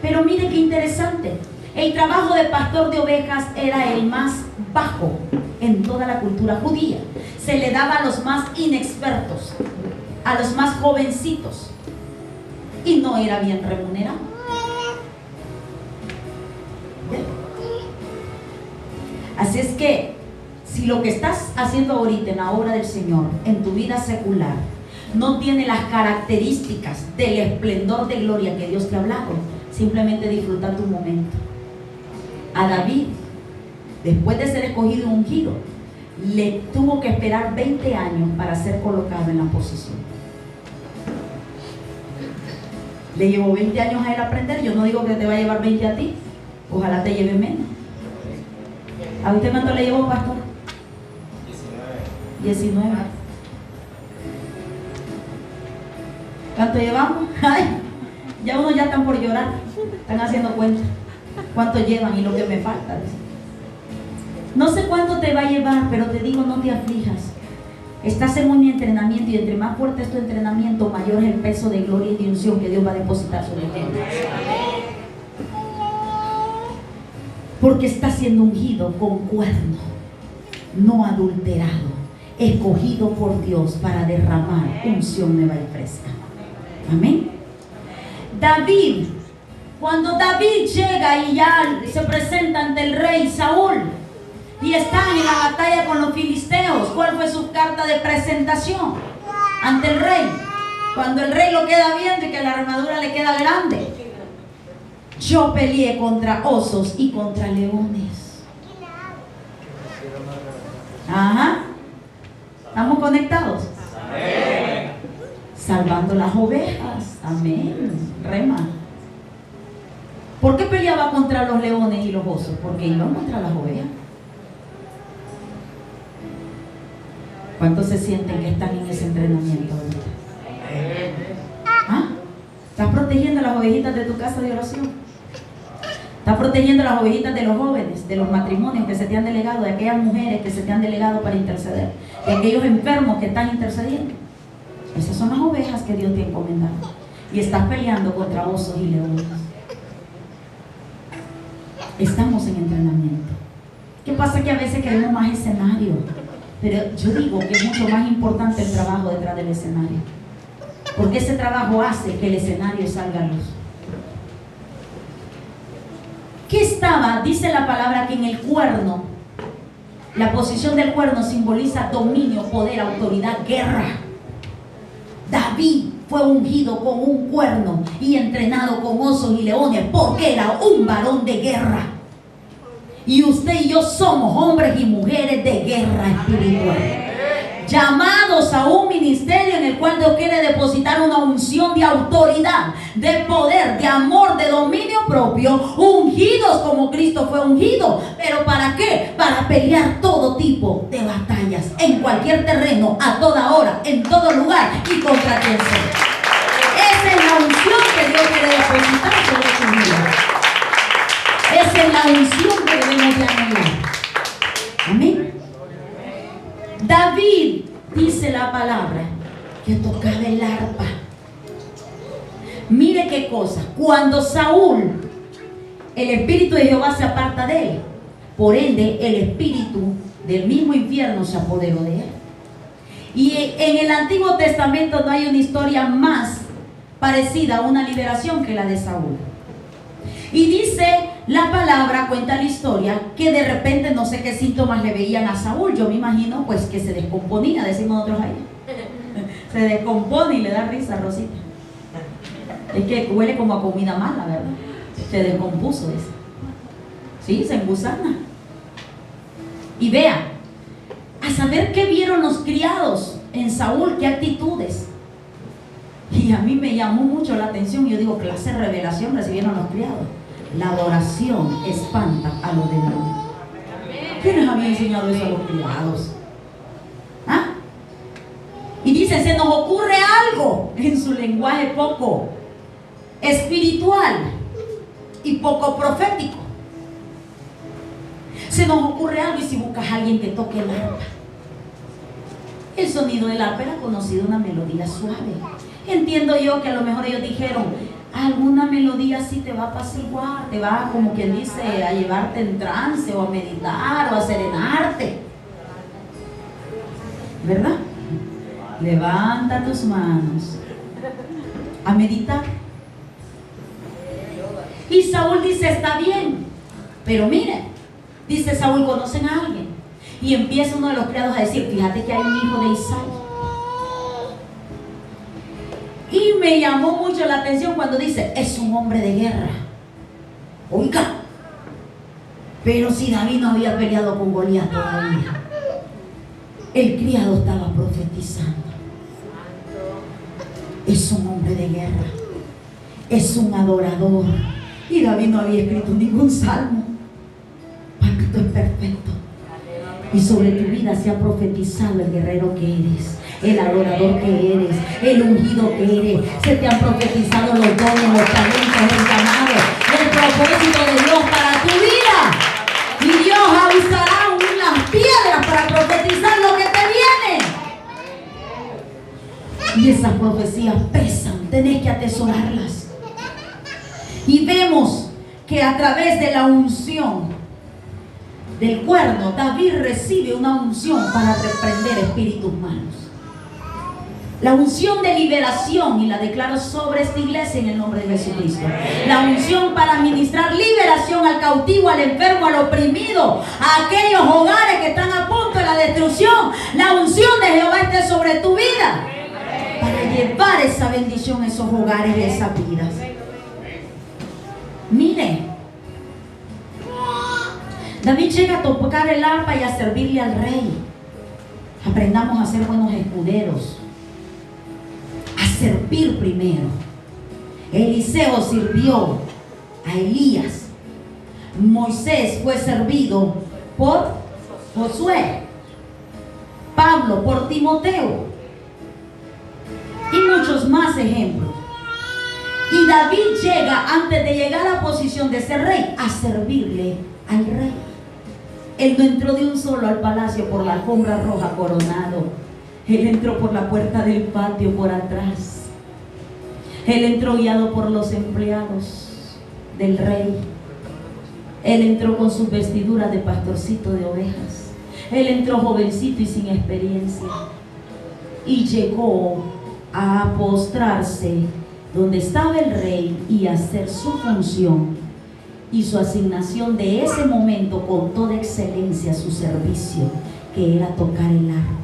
Pero mire qué interesante. El trabajo de pastor de ovejas era el más bajo en toda la cultura judía. Se le daba a los más inexpertos, a los más jovencitos, y no era bien remunerado. Así es que si lo que estás haciendo ahorita en la obra del Señor, en tu vida secular, no tiene las características del esplendor de gloria que Dios te ha hablado, simplemente disfruta tu momento. A David, después de ser escogido y ungido, le tuvo que esperar 20 años para ser colocado en la posición. Le llevó 20 años a él aprender. Yo no digo que te va a llevar 20 a ti. Ojalá te lleve menos. ¿A usted cuánto le llevó, pastor? 19. ¿Cuánto llevamos? Ay, ya uno ya están por llorar. Están haciendo cuenta. ¿Cuánto llevan y lo que me falta? No sé cuánto te va a llevar, pero te digo, no te aflijas. Estás en un entrenamiento y entre más fuerte es tu entrenamiento, mayor es el peso de gloria y de unción que Dios va a depositar sobre ti. Porque estás siendo ungido con cuerno, no adulterado, escogido por Dios para derramar unción nueva y fresca. Amén. David, cuando David llega y ya se presenta ante el rey Saúl y están en la batalla con los filisteos, ¿cuál fue su carta de presentación ante el rey? Cuando el rey lo queda viendo y que la armadura le queda grande: yo peleé contra osos y contra leones. Ajá. ¿Estamos conectados? Amén. Salvando las ovejas. Amén. Rema. ¿Por qué peleaba contra los leones y los osos? Porque iban contra las ovejas. ¿Cuántos se sienten que están en ese entrenamiento ahorita? ¿Ah? ¿Estás protegiendo las ovejitas de tu casa de oración? ¿Estás protegiendo las ovejitas de los jóvenes, de los matrimonios que se te han delegado, de aquellas mujeres que se te han delegado para interceder, de aquellos enfermos que están intercediendo? Esas son las ovejas que Dios te ha encomendado. Y estás peleando contra osos y leones. Estamos en entrenamiento. ¿Qué pasa? Que a veces queremos más escenario, pero yo digo que es mucho más importante el trabajo detrás del escenario, porque ese trabajo hace que el escenario salga a luz. ¿Qué estaba? Dice la palabra que en el cuerno, la posición del cuerno simboliza dominio, poder, autoridad, guerra. David fue ungido con un cuerno y entrenado con osos y leones porque era un varón de guerra. Y usted y yo somos hombres y mujeres de guerra espiritual, llamados a un ministerio en el cual Dios quiere depositar una unción de autoridad, de poder, de amor, de dominio propio, ungidos como Cristo fue ungido. ¿Pero para qué? Para pelear todo tipo de batallas, en cualquier terreno, a toda hora, en todo lugar y contra quien sea. Esa es la unción que Dios quiere depositar sobre tu vida. Esa es la unción que debemos de anhelar. Amén. David, dice la palabra, que tocaba el arpa. Mire qué cosa. Cuando Saúl, el espíritu de Jehová se aparta de él, por ende el espíritu del mismo infierno se apoderó de él. Y en el Antiguo Testamento no hay una historia más parecida a una liberación que la de Saúl. Y dice la palabra, cuenta la historia, que de repente no sé qué síntomas le veían a Saúl. Yo me imagino pues que se descomponía, decimos nosotros ahí. Se descompone y le da risa, Rosita. Es que huele como a comida mala, ¿verdad? Se descompuso eso. Sí, se engusana. Y vea, a saber qué vieron los criados en Saúl, qué actitudes. Y a mí me llamó mucho la atención. Yo digo, clase de revelación recibieron los criados. La adoración espanta a los demonios. ¿Quién les había enseñado eso a los criados? ¿Ah? Y dice, se nos ocurre algo en su lenguaje poco espiritual y poco profético. Se nos ocurre algo, y si buscas a alguien que toque el arpa. El sonido del arpa era conocido, una melodía suave. Entiendo yo que a lo mejor ellos dijeron, alguna melodía así te va a apaciguar, te va, como quien dice, a llevarte en trance o a meditar o a serenarte, ¿verdad? Levanta tus manos a meditar. Y Saúl dice, está bien, pero mire, dice Saúl, ¿conocen a alguien? Y empieza uno de los criados a decir, fíjate que hay un hijo de Isaí. Y me llamó mucho la atención cuando dice, es un hombre de guerra. Oiga, pero si David no había peleado con Goliat todavía, el criado estaba profetizando. Es un hombre de guerra. es un adorador. Y David no había escrito ningún salmo. Papito es perfecto. Y sobre tu vida se ha profetizado el guerrero que eres, el adorador que eres, el ungido que eres. Se te han profetizado los dones, los talentos, el llamado, el propósito de Dios para tu vida. Y Dios avisará unas piedras para profetizar lo que te viene. Y esas profecías pesan, tenés que atesorarlas. Y vemos que a través de la unción del cuerno, David recibe una unción para reprender espíritus malos. La unción de liberación, y la declaro sobre esta iglesia en el nombre de Jesucristo. La unción para ministrar liberación al cautivo, al enfermo, al oprimido, a aquellos hogares que están a punto de la destrucción. La unción de Jehová esté sobre tu vida para llevar esa bendición a esos hogares y esas vidas. Mire, David llega a tocar el arpa y a servirle al rey. Aprendamos a ser buenos escuderos, a servir primero. Eliseo sirvió a Elías. Moisés fue servido por Josué. Pablo por Timoteo. Y muchos más ejemplos. Y David llega, antes de llegar a la posición de ser rey, a servirle al rey. Él no entró de un solo al palacio por la alfombra roja coronado. Él entró por la puerta del patio por atrás. Él entró guiado por los empleados del rey. Él entró con sus vestiduras de pastorcito de ovejas. Él entró jovencito y sin experiencia. Y llegó a postrarse donde estaba el rey y a hacer su función y su asignación de ese momento con toda excelencia, su servicio, que era tocar el arpa.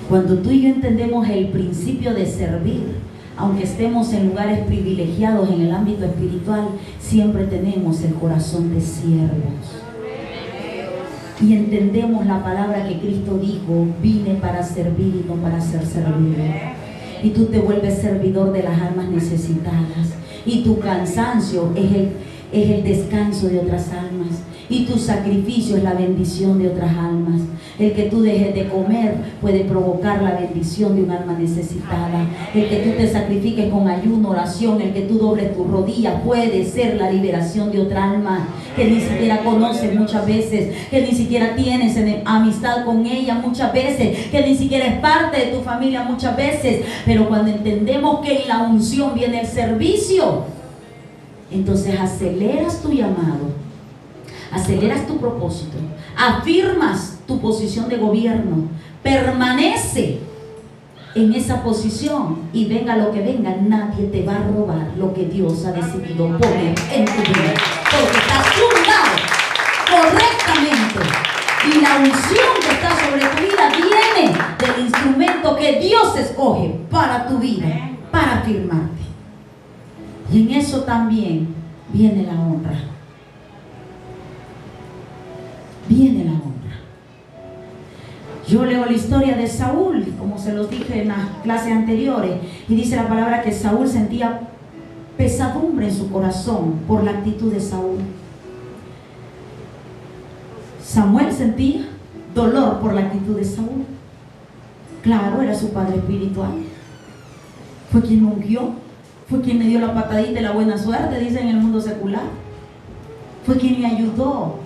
Cuando tú y yo entendemos el principio de servir, aunque estemos en lugares privilegiados en el ámbito espiritual, siempre tenemos el corazón de siervos. Y entendemos la palabra que Cristo dijo: vine para servir y no para ser servido. Y tú te vuelves servidor de las almas necesitadas. Y tu cansancio es el descanso de otras almas. Y tu sacrificio es la bendición de otras almas. El que tú dejes de comer puede provocar la bendición de un alma necesitada. El que tú te sacrifiques con ayuno, oración, el que tú dobles tus rodillas puede ser la liberación de otra alma que ni siquiera conoces muchas veces, que ni siquiera tienes amistad con ella muchas veces, que ni siquiera es parte de tu familia muchas veces. Pero cuando entendemos que en la unción viene el servicio, entonces aceleras tu llamado, aceleras tu propósito, afirmas tu posición de gobierno, permanece en esa posición y venga lo que venga, nadie te va a robar lo que Dios ha decidido poner en tu vida, porque estás fundado correctamente. Y la unción que está sobre tu vida viene del instrumento que Dios escoge para tu vida, para afirmarte. Y en eso también viene la honra. Viene la honra. Yo leo la historia de Saúl, como se los dije en las clases anteriores, y dice la palabra que Saúl sentía pesadumbre en su corazón por la actitud de Saúl. Samuel sentía dolor por la actitud de Saúl. Claro, era su padre espiritual. Fue quien lo ungió, fue quien le dio la patadita de la buena suerte, dice en el mundo secular. Fue quien le ayudó.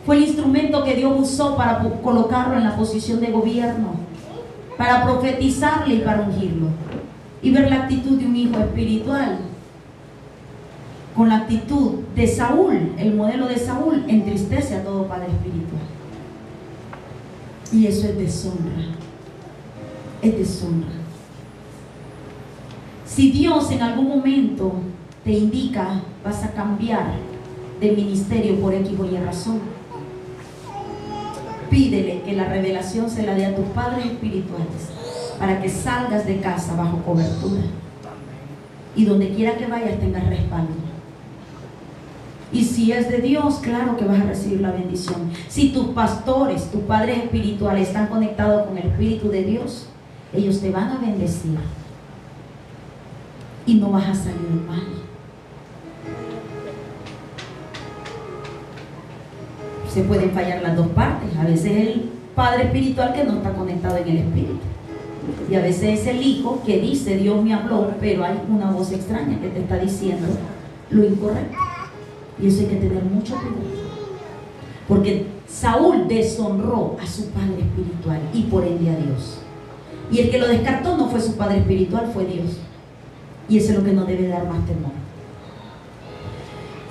Fue el instrumento que Dios usó para colocarlo en la posición de gobierno, para profetizarle y para ungirlo. Y ver la actitud de un hijo espiritual con la actitud de Saúl, el modelo de Saúl, entristece a todo padre espiritual. Y eso es deshonra. Es deshonra. Si Dios en algún momento te indica, vas a cambiar de ministerio por X o Y razón, pídele que la revelación se la dé a tus padres espirituales para que salgas de casa bajo cobertura y donde quiera que vayas tengas respaldo. Y si es de Dios, claro que vas a recibir la bendición. Si tus pastores, tus padres espirituales están conectados con el Espíritu de Dios, ellos te van a bendecir y no vas a salir mal. Se pueden fallar las dos partes. A veces el padre espiritual que no está conectado en el espíritu, y a veces es el hijo que dice Dios me habló, pero hay una voz extraña que te está diciendo lo incorrecto. Y eso hay que tener mucho cuidado, porque Saúl deshonró a su padre espiritual y por ende a Dios. Y el que lo descartó no fue su padre espiritual, fue Dios. Y eso es lo que nos debe dar más temor.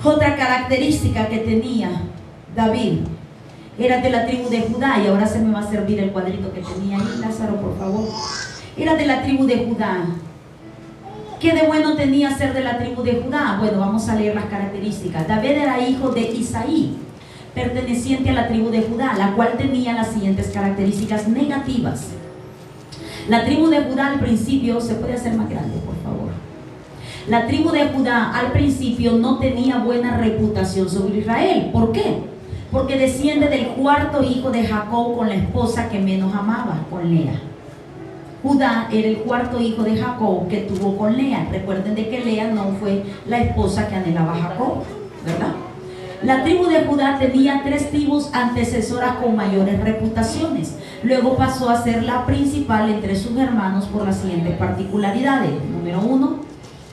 Otra característica que tenía David era de la tribu de Judá, y ahora se me va a servir el cuadrito que tenía ahí, Lázaro, por favor. Era de la tribu de Judá. ¿Qué de bueno tenía ser de la tribu de Judá? Bueno, vamos a leer las características. David era hijo de Isaí, perteneciente a la tribu de Judá, la cual tenía las siguientes características negativas. La tribu de Judá al principio, se puede hacer más grande, por favor. La tribu de Judá al principio no tenía buena reputación sobre Israel. ¿Por qué? Porque desciende del cuarto hijo de Jacob con la esposa que menos amaba, con Lea. Judá era el cuarto hijo de Jacob que tuvo con Lea. Recuerden de que Lea no fue la esposa que anhelaba Jacob, ¿verdad? La tribu de Judá tenía 3 tribus antecesoras con mayores reputaciones. Luego pasó a ser la principal entre sus hermanos por las siguientes particularidades. Número 1,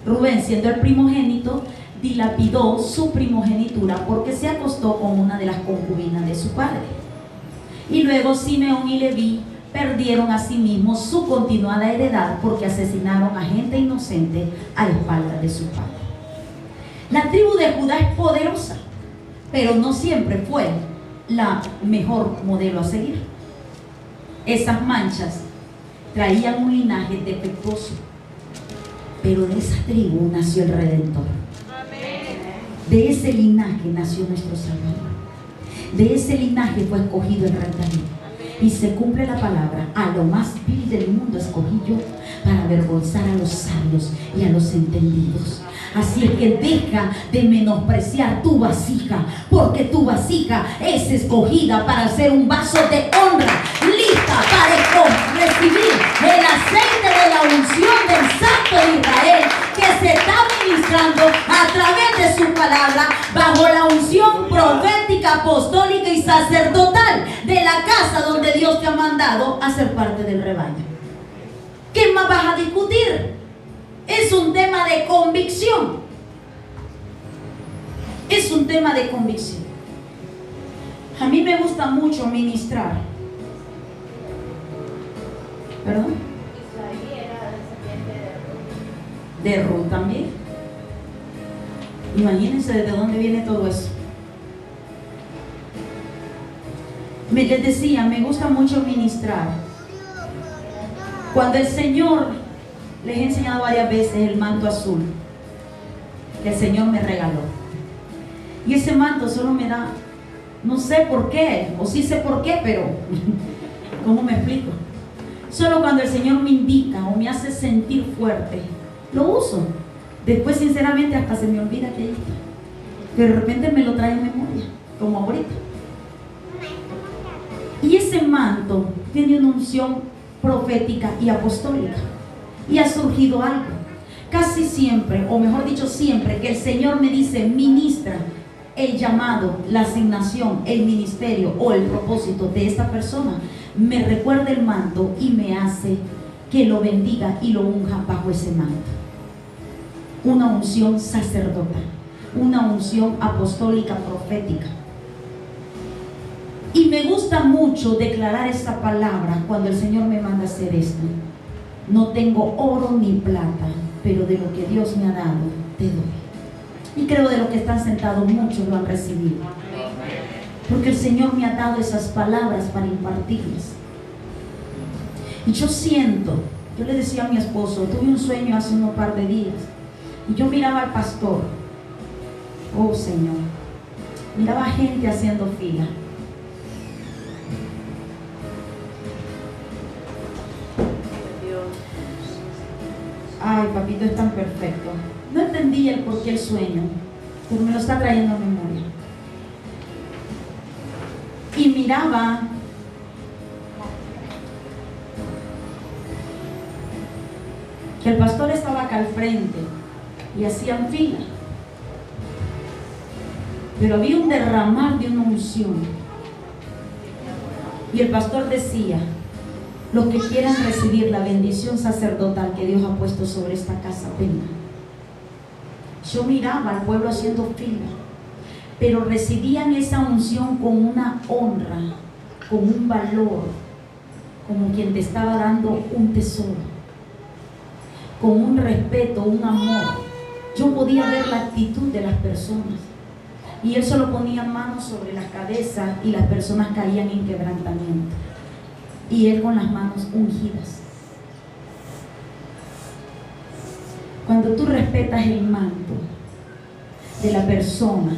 Rubén, siendo el primogénito, dilapidó su primogenitura porque se acostó con una de las concubinas de su padre. Y luego Simeón y Leví perdieron a sí mismos su continuada heredad porque asesinaron a gente inocente a espaldas de su padre. La tribu de Judá es poderosa, pero no siempre fue la mejor modelo a seguir. Esas manchas traían un linaje defectuoso, pero de esa tribu nació el Redentor. De ese linaje nació nuestro Salvador. De ese linaje fue escogido el Rey David. Y se cumple la palabra: a lo más vil del mundo escogí yo para avergonzar a los sabios y a los entendidos. Así es que deja de menospreciar tu vasija, porque tu vasija es escogida para ser un vaso de honra, lista para recibir el aceite de la unción del Santo de Israel, que se está ministrando a través de su palabra, bajo la unción profética, apostólica y sacerdotal de la casa donde Dios te ha mandado a ser parte del rebaño. ¿Qué más vas a discutir? Es un tema de convicción. Es un tema de convicción. A mí me gusta mucho ministrar. ¿Perdón? De Ruth también. Imagínense desde dónde viene todo eso. Les decía, me gusta mucho ministrar. Cuando el Señor, les he enseñado varias veces el manto azul que el Señor me regaló, y ese manto solo me da, no sé por qué, o sí sé por qué, pero ¿cómo me explico? Solo cuando el Señor me indica o me hace sentir fuerte, lo uso. Después sinceramente hasta se me olvida que de repente me lo trae en memoria, como ahorita. Y ese manto tiene una unción profética y apostólica, y ha surgido algo. Casi siempre, o mejor dicho siempre, que el Señor me dice ministra el llamado, la asignación, el ministerio o el propósito de esta persona, me recuerda el manto y me hace que lo bendiga y lo unja bajo ese manto. Una unción sacerdotal, una unción apostólica profética. Y me gusta mucho declarar esta palabra cuando el Señor me manda a hacer esto. No tengo oro ni plata, pero de lo que Dios me ha dado, te doy. Y creo de los que están sentados muchos lo han recibido. Porque el Señor me ha dado esas palabras para impartirles. Y yo siento, yo le decía a mi esposo, tuve un sueño hace unos par de días, y yo miraba al pastor, oh Señor, miraba gente haciendo fila. Ay, papito es tan perfecto. No entendí el por qué el sueño, pero me lo está trayendo a memoria. Y miraba que el pastor estaba acá al frente y hacían fila, pero había un derramar de una unción, y el pastor decía: los que quieran recibir la bendición sacerdotal que Dios ha puesto sobre esta casa, vengan. Yo miraba al pueblo haciendo fila, pero recibían esa unción con una honra, con un valor, como quien te estaba dando un tesoro, con un respeto, un amor. Yo podía ver la actitud de las personas, y él solo ponía manos sobre la cabeza y las personas caían en quebrantamiento, y él con las manos ungidas. Cuando tú respetas el manto de la persona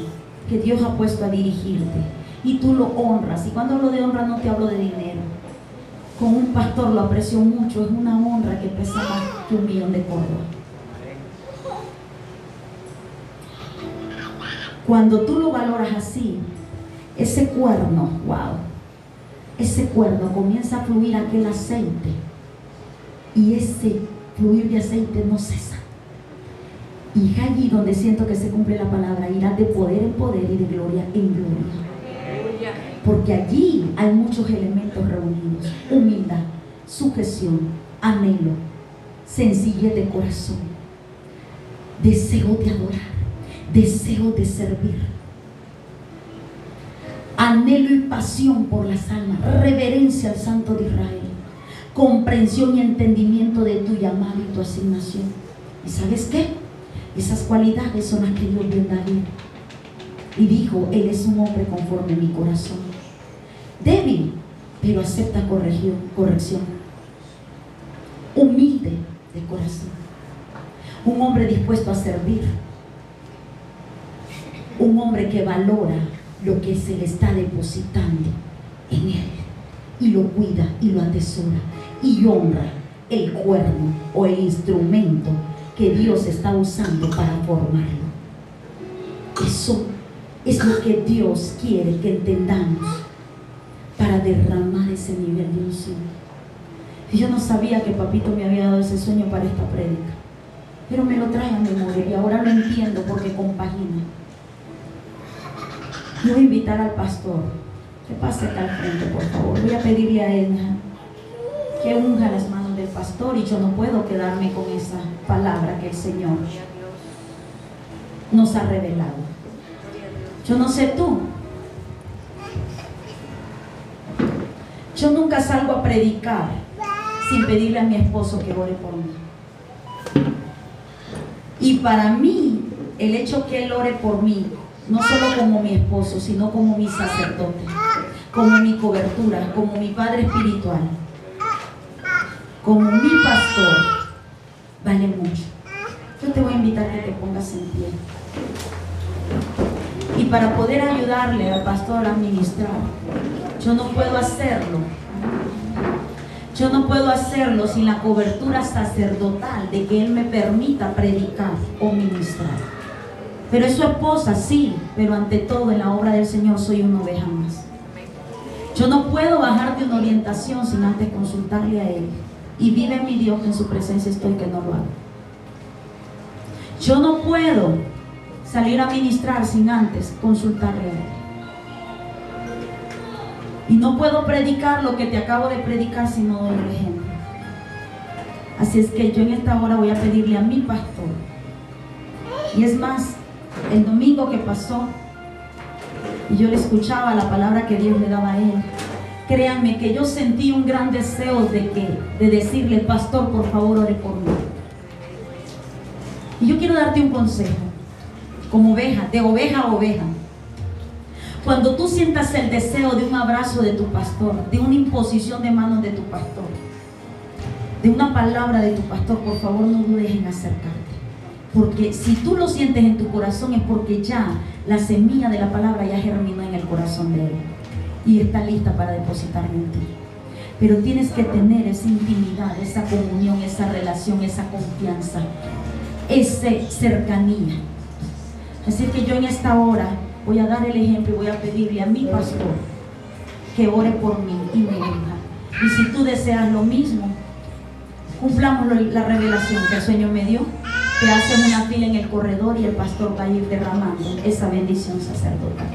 que Dios ha puesto a dirigirte y tú lo honras, y cuando hablo de honra no te hablo de dinero, con un pastor lo aprecio mucho, es una honra que pesa más que 1.000.000 de Córdoba. Cuando tú lo valoras así, ese cuerno, wow, ese cuerno comienza a fluir aquel aceite, y ese fluir de aceite no cesa. Y es allí donde siento que se cumple la palabra: irá de poder en poder y de gloria en gloria. Porque allí hay muchos elementos reunidos: humildad, sujeción, anhelo, sencillez de corazón, deseo de adorar, deseo de servir, anhelo y pasión por las almas, reverencia al Santo de Israel, comprensión y entendimiento de tu llamado y tu asignación. ¿Y sabes qué? Esas cualidades son las que Dios vio en David, y dijo: él es un hombre conforme a mi corazón, débil, pero acepta corrección, humilde de corazón, un hombre dispuesto a servir, un hombre que valora lo que se le está depositando en él, y lo cuida y lo atesora, y honra el cuerno o el instrumento que Dios está usando para formarlo. Eso es lo que Dios quiere que entendamos para derramar ese nivel de unción. Y yo no sabía que papito me había dado ese sueño para esta prédica, pero me lo trae a memoria y ahora lo entiendo porque compagina. Yo voy a invitar al pastor que pase acá al frente, por favor. Voy a pedirle a él que unja las manos del pastor, y yo no puedo quedarme con esa palabra que el Señor nos ha revelado. Yo no sé tú, yo nunca salgo a predicar sin pedirle a mi esposo que ore por mí. Y para mí, el hecho que él ore por mí, no solo como mi esposo, sino como mi sacerdote, como mi cobertura, como mi padre espiritual, como mi pastor, vale mucho. Yo te voy a invitar a que te pongas en pie. Y para poder ayudarle al pastor a ministrar, yo no puedo hacerlo. Yo no puedo hacerlo sin la cobertura sacerdotal de que él me permita predicar o ministrar. Pero es su esposa, sí, pero ante todo en la obra del Señor soy una oveja más. Yo no puedo bajar de una orientación sin antes consultarle a él. Y vive mi Dios que en su presencia estoy, que no lo hago. Yo no puedo salir a ministrar sin antes consultarle a él. Y no puedo predicar lo que te acabo de predicar si no doy el ejemplo. Así es que yo en esta hora voy a pedirle a mi pastor. Y es más, el domingo que pasó, y yo le escuchaba la palabra que Dios le daba a él, créanme que yo sentí un gran deseo de decirle: pastor, por favor, ore por mí. Y yo quiero darte un consejo, como oveja, de oveja a oveja. Cuando tú sientas el deseo de un abrazo de tu pastor, de una imposición de manos de tu pastor, de una palabra de tu pastor, por favor no dudes en acercarte. Porque si tú lo sientes en tu corazón es porque ya la semilla de la palabra ya germinó en el corazón de él y está lista para depositar en ti. Pero tienes que tener esa intimidad, esa comunión, esa relación, esa confianza, esa cercanía. Así que yo en esta hora voy a dar el ejemplo y voy a pedirle a mi pastor que ore por mí y me unja. Y si tú deseas lo mismo, cumplamos la revelación que el Señor me dio, que hacen una fila en el corredor y el pastor va a ir derramando esa bendición sacerdotal.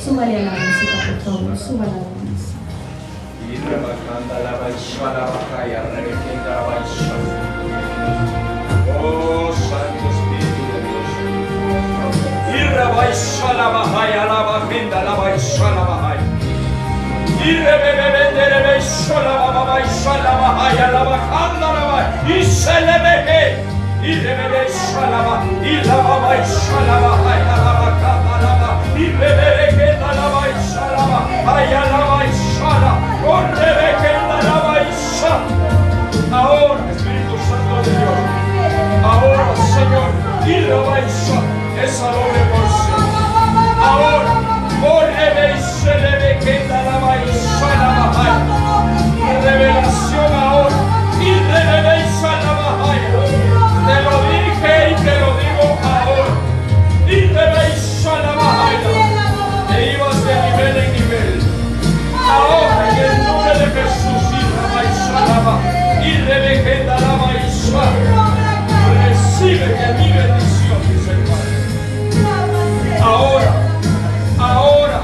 Súbale a la música, por favor, súbale a la música. Oh, Santo Espíritu de Dios. Y rebaisa la bajaya, la bajenda, la baisa la bajaya. Y rebebebebebebeisa la babaisa la bajaya, la bajanda la bajaya. Y se le veje. Y rebebeisa la bajaya, y la babaisa la bajaya, la bajanda la bajaya. Y rebebebebebeisa la baisa la bajaya, la baisa la. Oh, rebebebebeisa la baisa. Ahora, Espíritu Santo de Dios. Ahora, Señor, y la baisa, esa doble porción. Ahora, se le ve que da la baisa la bajaya. Revelación ahora, y revelación la bajaya. Te lo dije y te lo digo ahora. Y revelación la bajaya. Te ibas de nivel en nivel. Ahora, en el nombre de Jesús, y la baisa la bajaya. Y revelación la baisa. Recibe de mi bendición, dice el Padre. Ahora,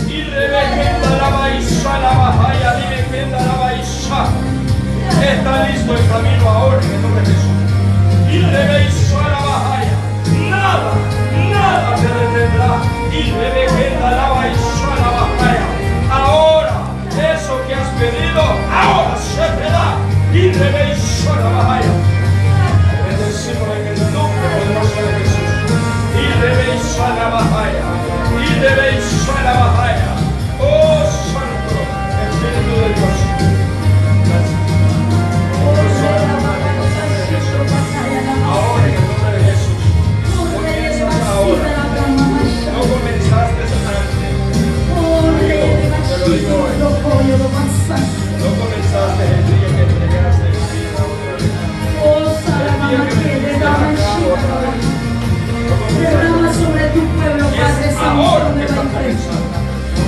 y revejenda la baisa, la bajaya, revejenda la baisa. Está listo el camino ahora en el nombre de Jesús. Y revejenda la bajaya. Nada te detendrá. Y revejenda la baisa, la bajaya. Ahora, eso que has pedido, ahora se te da. Y revejenda la bajaya. Bendecimos en el nombre poderoso de Jesús. Y reveis a la bajaya. Y reveis a la bajaya. Oh Santo Espíritu de Dios. Gracias. Oh Santo ahora en el nombre de Jesús. Comienzas ahora. No comenzaste antes. Te lo digo hoy. No comenzaste el día que entregaste el vida a otra vez. Derrama sobre tu pueblo, Padre Santo, nueva iglesia.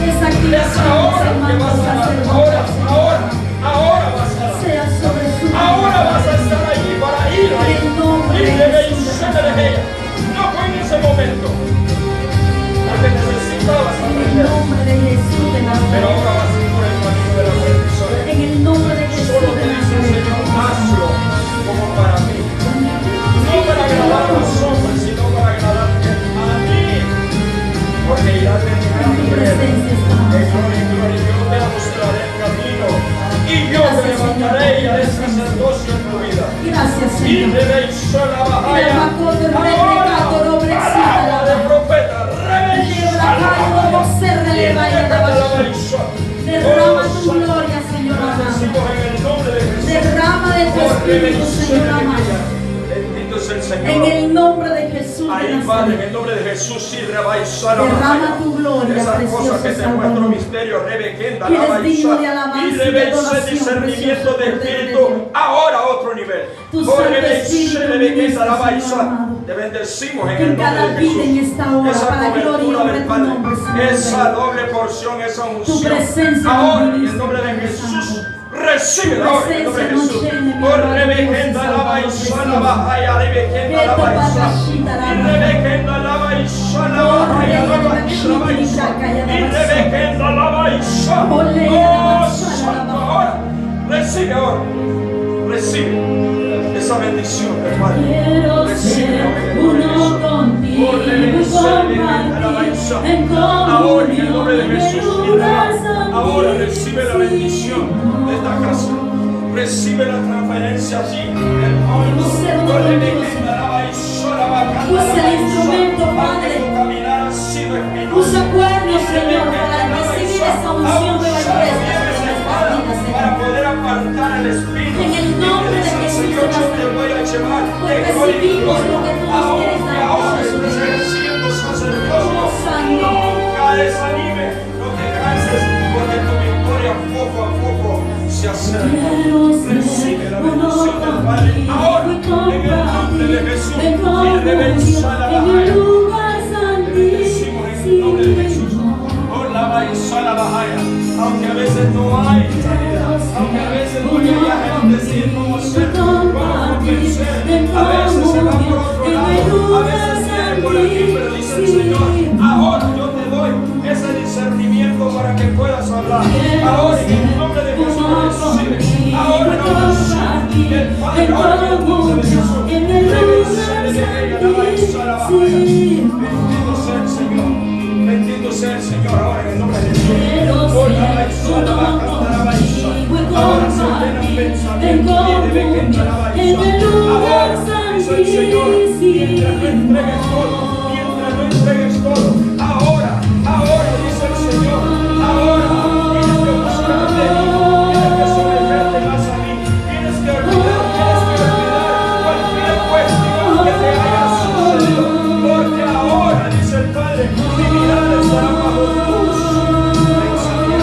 Esa activación, hermano sacerdote. Ahora vas a sea sobre su vida. Ahora vas a estar allí para ir. En el nombre de Jesús. No fue en ese momento. Porque necesitabas En el aprender. nombre de Jesús de Pero Nazaret. ahora vas a ir por el camino de la bendición. En el nombre de Jesús Solo de te dice el Nazaret. Señor, hazlo como para mí. No para agradar a los hombres, sino para agradarte a mí. Porque irás de nivel en nivel. De gloria en gloria. Yo te mostraré el camino. Y yo te levantaré y haré sacerdocio en tu vida. Gracias, Y Señor. debéis la bajaya. Palabra de profeta. Derrama tu gloria, Señor amado. Derrama de tu Espíritu, Señor amado. Bendito es el Señor. En el nombre de Jesús de Ahí, Padre, en Nazaret. el nombre de Jesús, sí, rebaisa la Derrama bajaya. tu gloria, Esas precioso cosas que te Salvador. muestro misterio, rebequenda, Que eres la digno de baisa. alabanza Y y de rebeisa adoración, discernimiento precioso de Cordero de espíritu. Dios. Ahora a otro nivel. Tu Oh, Santo rebeisa, Espíritu rebequenda, la ministra, baisa. Señor amado. Te bendecimos en En el cada nombre de vida en Jesús. esta hora, Esa para gloria y cobertura honra del de tu Padre. nombre, Señor. Esa doble porción, esa unción. presencia Ahora, nos en el nombre de ministra, Jesús. Santo. Recibe ahora en el nombre de presencia nos Jesús. llene, mi Por amado rebejenda Dios y la baisa, la Salvador bajaya, rebejenda la Esto baisa. barrashita la Y rebejenda la baisa, la bajaya, la baisa, la baisa. Y rebejenda la baisa. Ole, Oh, la baisa, la Santo, baja. ahora. Recibe ahora. Recibe esa bendición, hermano. Quiero Recibe ser ahora en el nombre de uno Jesús. contigo Por y rebejenda la baisa. compartir en Ahora en el nombre de comunión Jesús. en el lugar Ahora recibe la bendición santísimo. de esta casa. Recibe la transferencia allí. Queremos ser uno contigo, Usa el instrumento, Padre. Usa cuernos, Señor, para recibir esa unción de la iglesia sobre nuestras vidas, Señor. Para poder apartar el espíritu. En el nombre de Jesús de Señor, yo te Nazaret. voy a llevar Pues de gloria en recibimos gloria. lo que tú nos quieres dar, Ahora Jesús. siendo sacerdote. Oh, Santo. Nunca desanime, no te canses, porque tu victoria poco a poco se acerca. Recibe la bendición del Padre ahora, en el nombre de Jesús. Y rebenza la bajaya. Te bendecimos en el nombre de Jesús. Oh, la baisa la bajaya. Aunque a veces no hay sanidad, aunque a veces no hay gente decir cómo se para que puedas hablar. Ahora en el nombre de Jesús recibe. Ahora en el del Padre, ahora en el nombre de Jesús. Bendito sea el Señor. Bendito sea el Señor ahora en el nombre de Jesús. Ahora se ordenan pensamientos y de que entra la baliza. Ahora dice el Señor, mientras no entregues todo, mientras no entregues todo. Ahora dice el Señor, ahora tienes que buscarme a mí, tienes que someterte más a mí, tienes que olvidar cualquier cuestión que te haya sucedido, porque ahora, dice el Padre, mi mirada estará bajo tus pensamientos.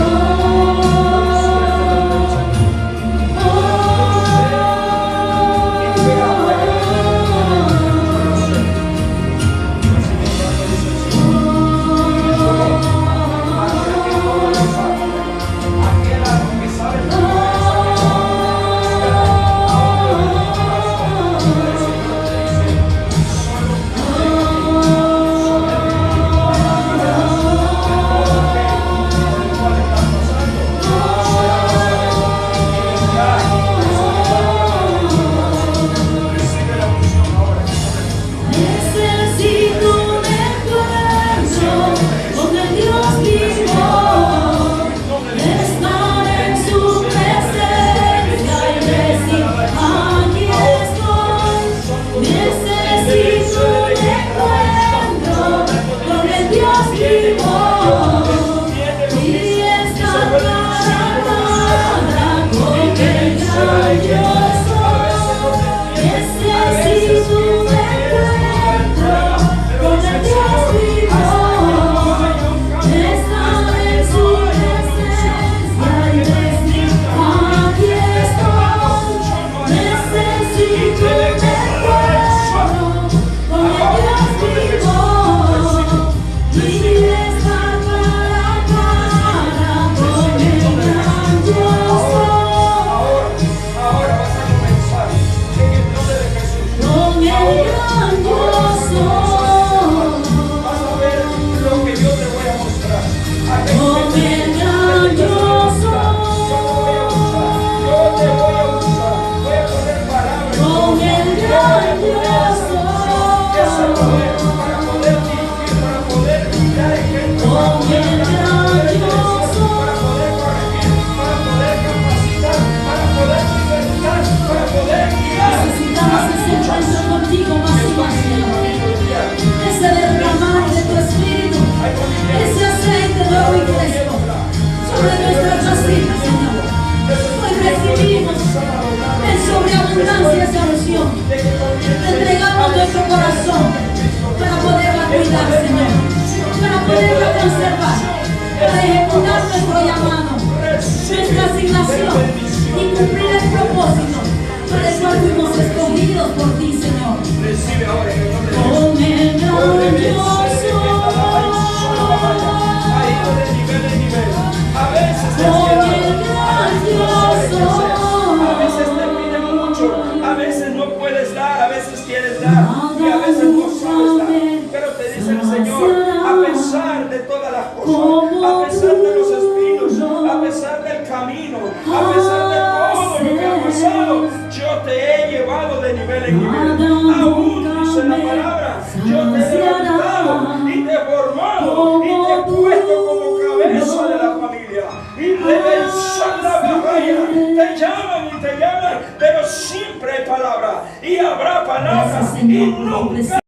Te llaman, pero siempre hay palabra y habrá palabra y nunca